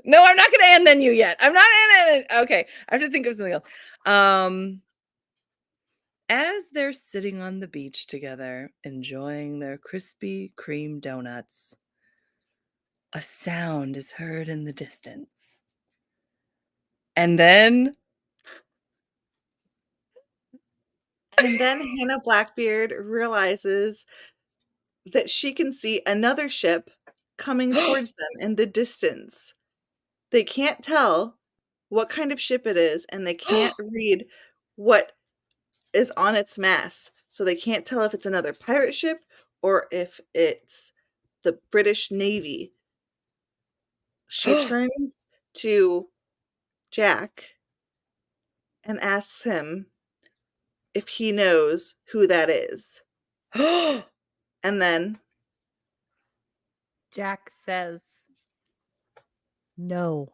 no, I'm not gonna and then you yet. I'm not in it. Okay, I have to think of something else. As they're sitting on the beach together, enjoying their Krispy Kreme donuts, a sound is heard in the distance. And then Hannah Blackbeard realizes that she can see another ship coming towards them in the distance. They can't tell what kind of ship it is, and they can't read what is on its mast. So they can't tell if it's another pirate ship or if it's the British Navy. She turns to Jack and asks him if he knows who that is. And then Jack says, no.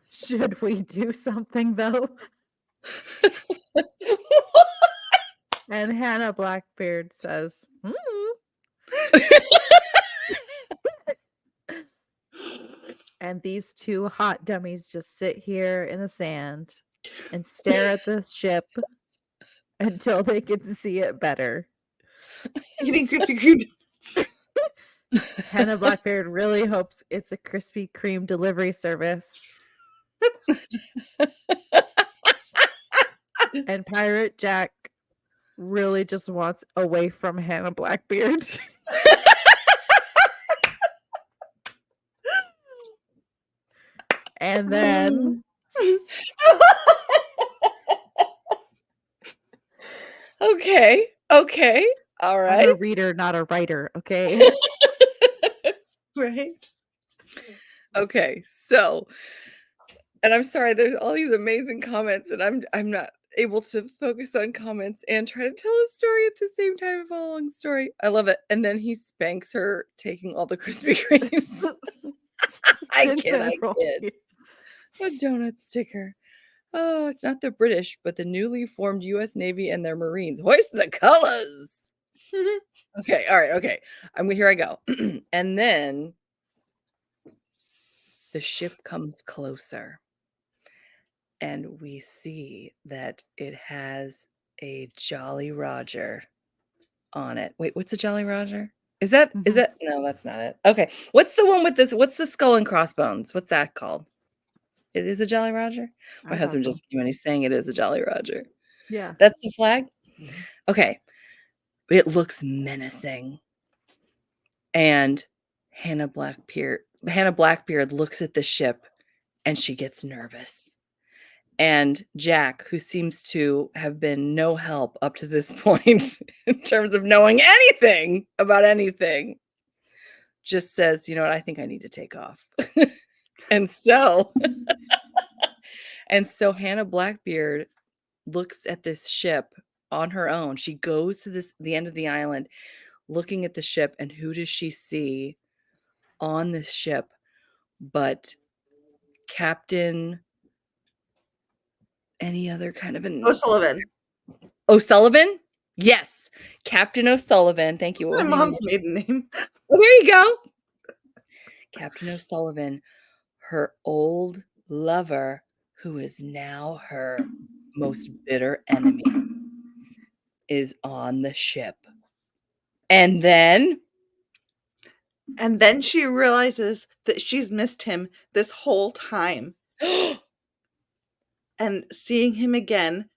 Should we do something though? And Hannah Blackbeard says, And these two hot dummies just sit here in the sand and stare at the ship until they get to see it better. eating Krispy Kreme. Hannah Blackbeard really hopes it's a Krispy Kreme delivery service. And Pirate Jack really just wants away from Hannah Blackbeard. And then Okay. All right. I'm a reader, not a writer, okay? Right? Okay. So, and I'm sorry, there's all these amazing comments, and I'm not able to focus on comments and try to tell a story at the same time of a long story. I love it. And then he spanks her, taking all the Krispy Kremes. I kid. A donut sticker. Oh, it's not the British, but the newly formed U.S. Navy and their Marines. Hoist the colors. Okay, all right, okay. Here I go. And then the ship comes closer, and we see that it has a Jolly Roger on it. Wait, what's a Jolly Roger? Is that no, that's not it. Okay. What's the one with this? What's the skull and crossbones? What's that called? It is a Jolly Roger? My husband just came in, he's saying it is a Jolly Roger. Yeah. That's the flag? Okay. It looks menacing. And Hannah Blackbeard looks at the ship and she gets nervous. And Jack, who seems to have been no help up to this point in terms of knowing anything about anything, just says, "You know what? I think I need to take off." And so Hannah Blackbeard looks at this ship on her own. She goes to the end of the island looking at the ship, and who does she see on this ship but Captain any other kind of an O'Sullivan? Yes, Captain O'Sullivan. Thank you. That's my mom's maiden name. Oh, there you go. Captain O'Sullivan, her old lover, who is now her most bitter enemy, is on the ship. And then she realizes that she's missed him this whole time. And seeing him again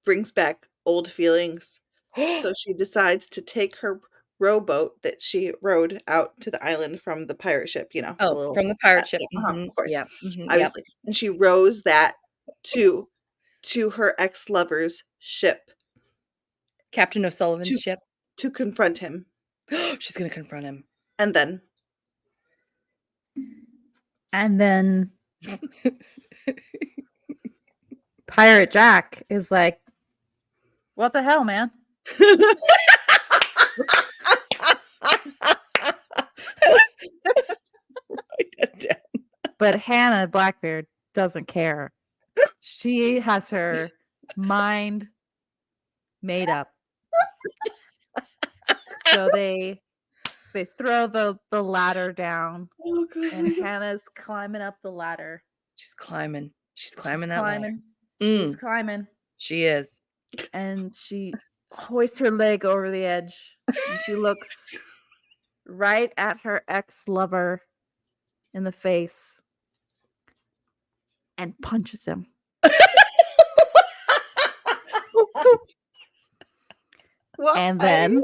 brings back old feelings. So she decides to take her rowboat that she rowed out to the island from the pirate ship, from the pirate ship. Of course. Yeah. Obviously. Yep. And she rows that to her ex-lover's ship. Captain O'Sullivan's ship. To confront him. She's going to confront him. And then Pirate Jack is like, what the hell, man? Write that down. But Hannah Blackbeard doesn't care. She has her mind made up. So they throw the ladder down, Oh, God. and Hannah's climbing up the ladder. She's climbing. She's She's climbing that ladder. climbing. She's Mm, climbing. she is. And she hoists her leg over the edge. And she looks right at her ex-lover in the face and punches him. Why? And then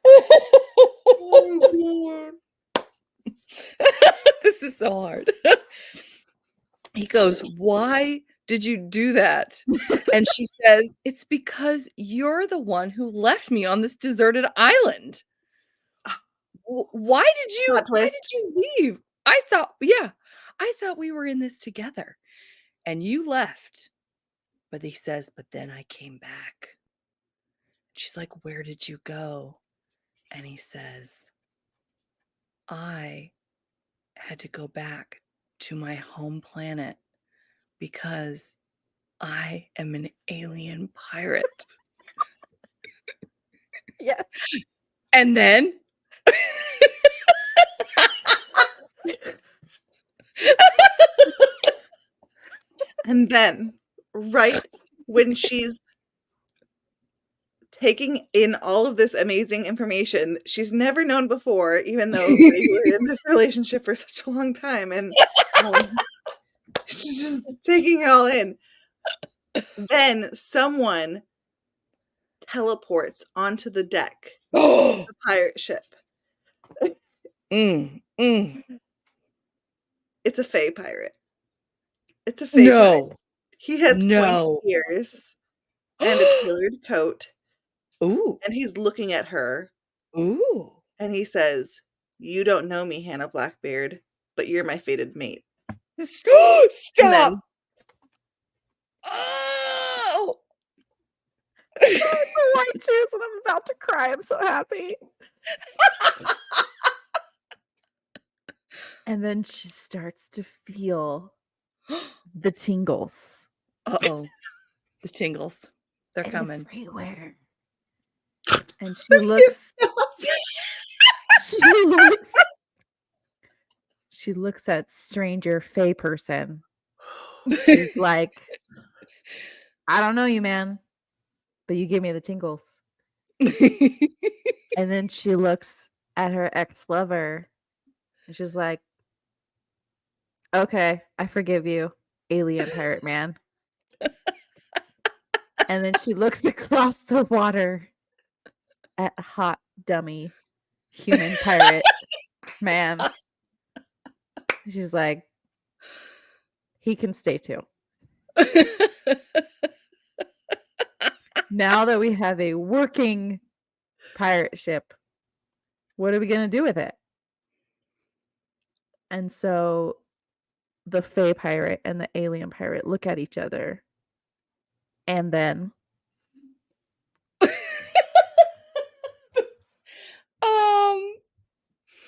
Oh, God. This is so hard. He goes, "Why did you do that?" And she says, "It's because you're the one who left me on this deserted island. Why did Plot why twist. did you leave? I thought we were in this together. And you left." But he says, "But then I came back." She's like, "Where did you go?" And he says, "I had to go back to my home planet because I am an alien pirate." yes. And then And then, right when she's taking in all of this amazing information she's never known before, even though they were in this relationship for such a long time, and she's just taking it all in. Then someone teleports onto the deck of the pirate ship. Mm. It's a Fey pirate. It's a Fey pirate. No. He has No. pointy ears and a tailored coat, Ooh. and he's looking at her, Ooh. and he says, "You don't know me, Hannah Blackbeard, but you're my fated mate." And Stop. then Oh. It's a white juice and I'm about to cry. I'm so happy. And then she starts to feel the tingles. Uh-oh. The tingles. They're coming. Everywhere. And she looks she looks at stranger Fey person. She's like, "I don't know you, man, but you give me the tingles." And then she looks at her ex-lover and she's like, "Okay, I forgive you, alien pirate man." And then she looks across the water at hot dummy human pirate man. She's like, "He can stay too." Now that we have a working pirate ship, what are we going to do with it? And so the Fey pirate and the alien pirate look at each other. And then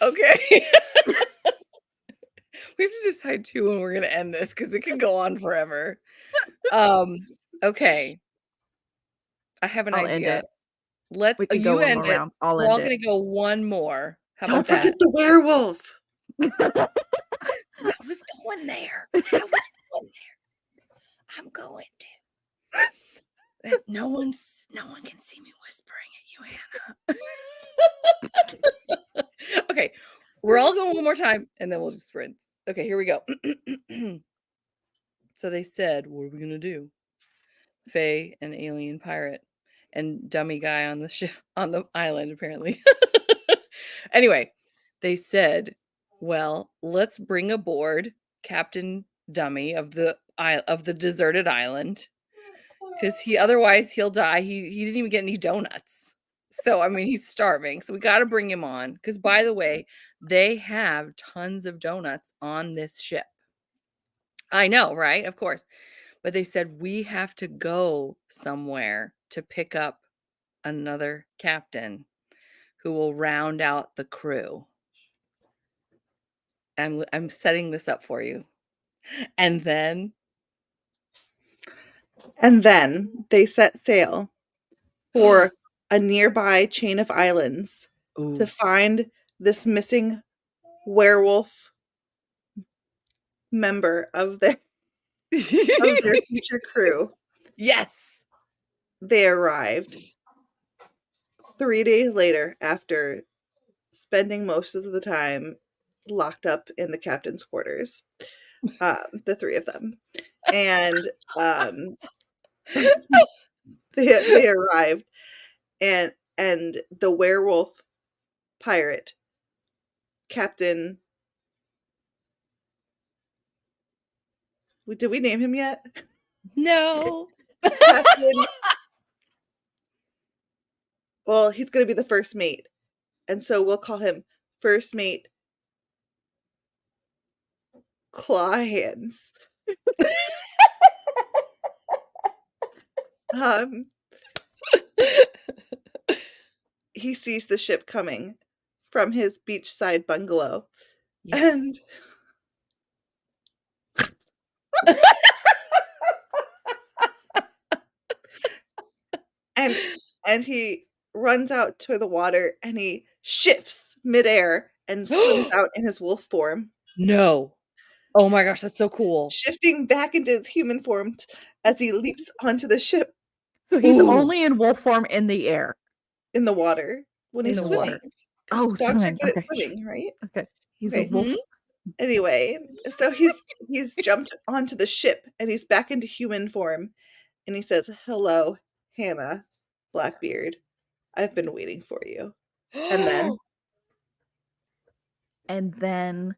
Okay. We have to decide too when we're gonna end this because it could go on forever. Okay. I have an I'll end idea. it. Let's We can you go one end more it. round. I'll We're all end gonna it. go one more. How don't about that? forget the werewolf. I was going there. I was going there. I'm going to. That no one can see me whispering at you, Hannah. Okay, we're all going one more time, and then we'll just rinse. Okay, here we go. So they said, "What are we gonna do?" Faye and alien pirate and dummy guy on the ship on the island, apparently. Anyway, they said, "Well, let's bring aboard Captain Dummy of the deserted island, because otherwise he'll die. He didn't even get any donuts, So, I mean, he's starving. So we got to bring him on. Because, by the way, they have tons of donuts on this ship. I know, right? Of course. But they said we have to go somewhere to pick up another captain who will round out the crew. I'm setting this up for you. And then they set sail for a nearby chain of islands to ooh. find this missing werewolf member of their future crew. Yes. They arrived 3 days later after spending most of the time locked up in the captain's quarters, the three of them. And they arrived, and the werewolf pirate captain, did we name him yet? No. Captain, well, he's going to be the first mate, and so we'll call him First Mate Claw Hands. He sees the ship coming from his beachside bungalow, Yes. and he runs out to the water and he shifts midair and swims out in his wolf form, No. Oh my gosh, that's so cool. shifting back into his human form as he leaps onto the ship So he's Ooh. only in wolf form in the air. in the water when In he's the swimming. water. 'Cause Oh, dogs are swimming. good at Okay. swimming, right? Okay. He's Okay. a wolf. Anyway, so he's jumped onto the ship and he's back into human form, and he says, "Hello, Hannah Blackbeard. I've been waiting for you." And then And then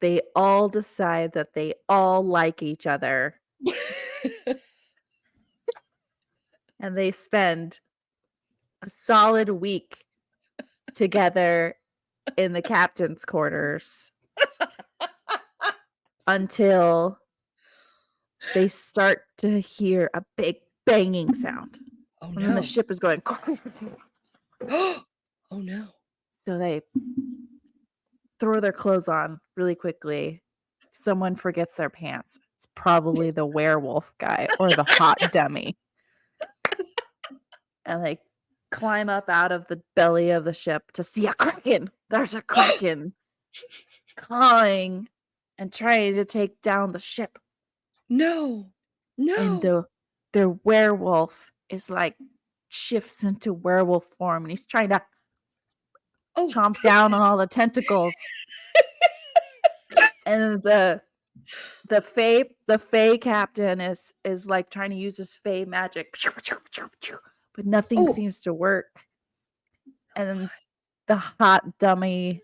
they all decide that they all like each other. And they spend a solid week together in the captain's quarters until they start to hear a big banging sound. Oh And then the no. ship is going. Oh no. So they throw their clothes on really quickly. Someone forgets their pants. It's probably the werewolf guy or the hot dummy. And they climb up out of the belly of the ship to see a kraken. There's a kraken clawing and trying to take down the ship. No. And No. the werewolf is like shifts into werewolf form and he's trying to Oh. chomp down on all the tentacles. And the Fey captain is like trying to use his Fey magic, but nothing Oh. seems to work. And then the hot dummy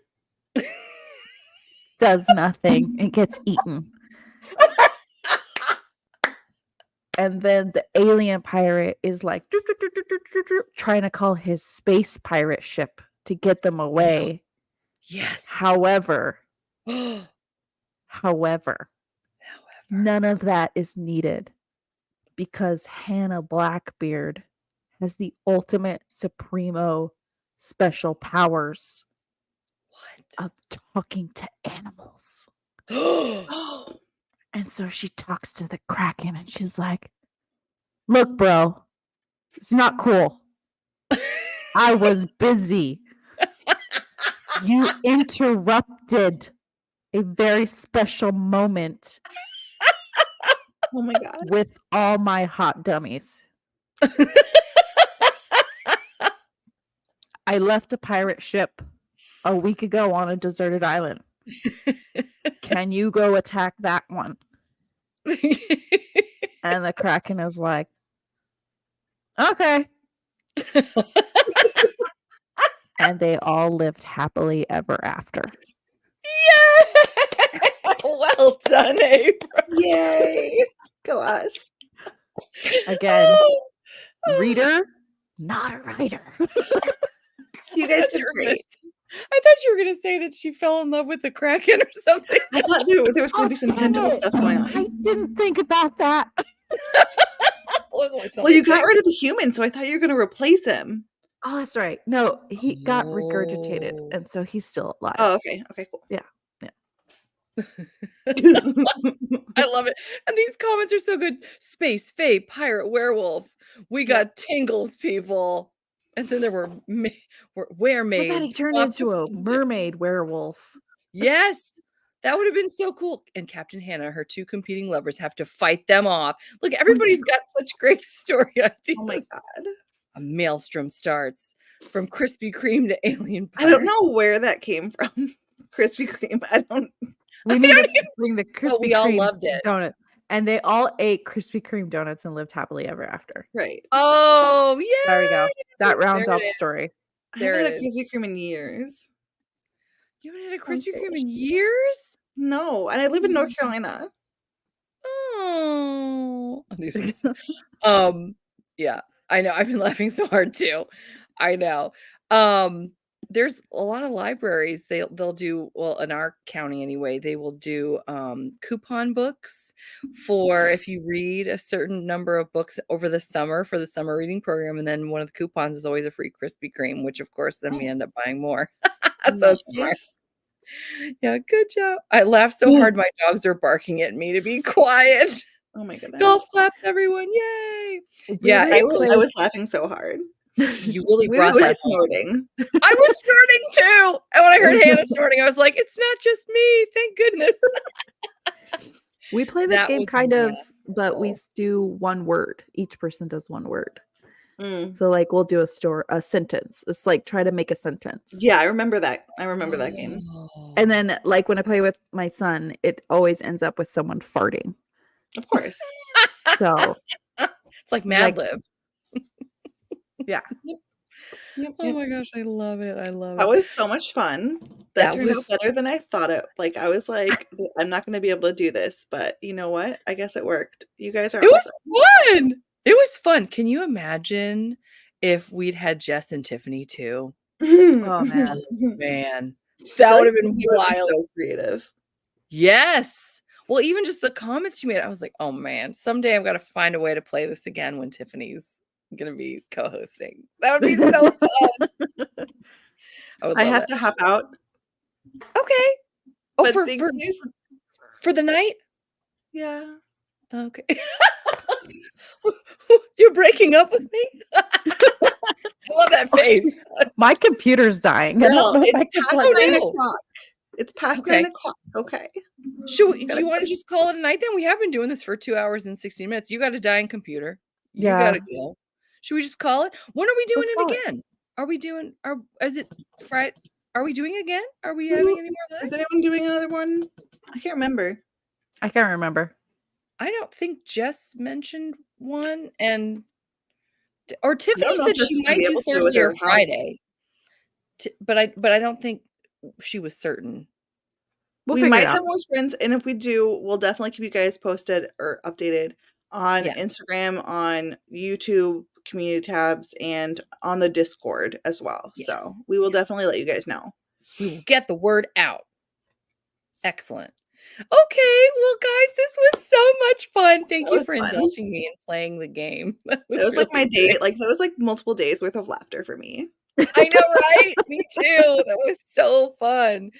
does nothing and gets eaten. And then the alien pirate is like trying to call his space pirate ship to get them away. Yes. However, none of that is needed because Hannah Blackbeard has the ultimate supremo special powers of talking to animals. And so she talks to the kraken and she's like, "Look, bro, it's not cool. I was busy. You interrupted a very special moment oh my god. with all my hot dummies. I left a pirate ship a week ago on a deserted island. Can you go attack that one?" And the kraken is like, "Okay." And they all lived happily ever after. Yeah. Well done, April. Yay. Go us. Again, reader, not a writer. You guys thought did you were gonna great. s- I thought you were gonna say that she fell in love with the Kraken or something. I thought there was going to be some Damn tentacle it. stuff going I on. didn't think about that. Well, you got rid of the human, so I thought you were going to replace him. Oh, that's right. No, he got regurgitated, Oh. and so he's still alive. Oh, okay. Okay, cool. Yeah. I love it. And these comments are so good. Space, fae, pirate, werewolf. We got tingles, people. And then there were weremaids. What about he turned lots into of a fun mermaid werewolf? Yes. That would have been so cool. And Captain Hannah, her two competing lovers, have to fight them off. Look, everybody's got such great story ideas. Oh my god. A maelstrom starts from Krispy Kreme to Alien I don't Pirate. know where that came from. Krispy Kreme. I don't. We need to bring the Krispy we all Kreme loved it. donut. And they all ate Krispy Kreme donuts and lived happily ever after. Right. Oh, yeah. There we go. That rounds There out it the is. story. I There haven't it had a is. Krispy Kreme in years. You haven't had a Sounds Krispy Kreme delicious. in years? No, and I live in North Carolina. Oh. Yeah, I know. I've been laughing so hard too. I know. There's a lot of libraries. They'll do, well, in our county anyway, they will do coupon books for if you read a certain number of books over the summer for the summer reading program, and then one of the coupons is always a free Krispy Kreme, which of course then we end up buying more. So it's smart. Nice. Yeah, good job. I laughed so hard my dogs are barking at me to be quiet. Oh my goodness. Golf claps, everyone. Yay. We Yeah, really I was laughing so hard. you really We brought I was that home. snorting. I was snorting too. And when I heard Hannah snorting, I was like, it's not just me. Thank goodness. We play this That game was kind of, but we magical. do one word. Each person does one word. Mm. So like we'll do a sentence. It's like try to make a sentence. Yeah, I remember that. I remember that game. And then like when I play with my son, it always ends up with someone farting. Of course. So It's like Mad Libs. yeah. Yep, Oh yep. my gosh, I love it. I love That it. was so much fun. That That turned was- out better than I thought it. Like I was like, I'm not going to be able to do this, but you know what? I guess it worked. You guys are It was awesome. fun. It was fun. Can you imagine if we'd had Jess and Tiffany too? Oh man. Man, I that feel would have like been Tiffany would be wild. so creative. Yes. Well, even just the comments you made, I was like, oh man, someday I've got to find a way to play this again when Tiffany's going to be co-hosting. That would be so fun. I would I love have that. to hop out. Okay. Oh, But for thank for, you. for the night? Yeah. Okay. You're breaking up with me? I love that face. My computer's dying. I Well, don't know if I it's can past plug 9 it in. o'clock. It's past Okay. 9 o'clock. Okay. Do you want to just call it a night then? We have been doing this for 2 hours and 16 minutes. You got a dying computer. You Yeah. got to go. Should we just call it? When are we doing Let's call it it. again? Are we doing, is it Friday? Are we doing again? Are we Who- having any more Is lives? anyone doing another one? I can't remember. I can't remember. I don't think Jess mentioned one, and or Tiffany know if said Jess she is gonna might be do able to with Thursday or her house. Friday. But I don't think she was certain. We'll We figure might it have out. more sprints, and if we do, we'll definitely keep you guys posted or updated on Yeah. Instagram, on YouTube community tabs, and on the Discord as well. So Yes. we will definitely let you guys know. We will get the word out. Excellent. Okay, well, guys, this was so much fun. Thank That you was for fun. indulging me in playing the game. That It was like really my day, great. like that was like multiple days worth of laughter for me. I know, right? Me too. That was so fun.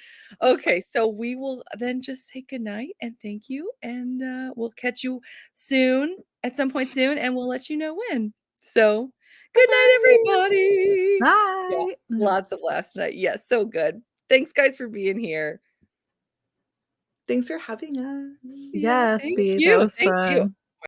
Okay, so we will then just say goodnight and thank you. And we'll catch you soon, at some point soon, and we'll let you know when. So good night, everybody. Bye. Lots of laughs tonight. Yes, so good. Thanks, guys, for being here. Thanks for having us. Yeah, Yes, thank B. you. That was Thank you. fun.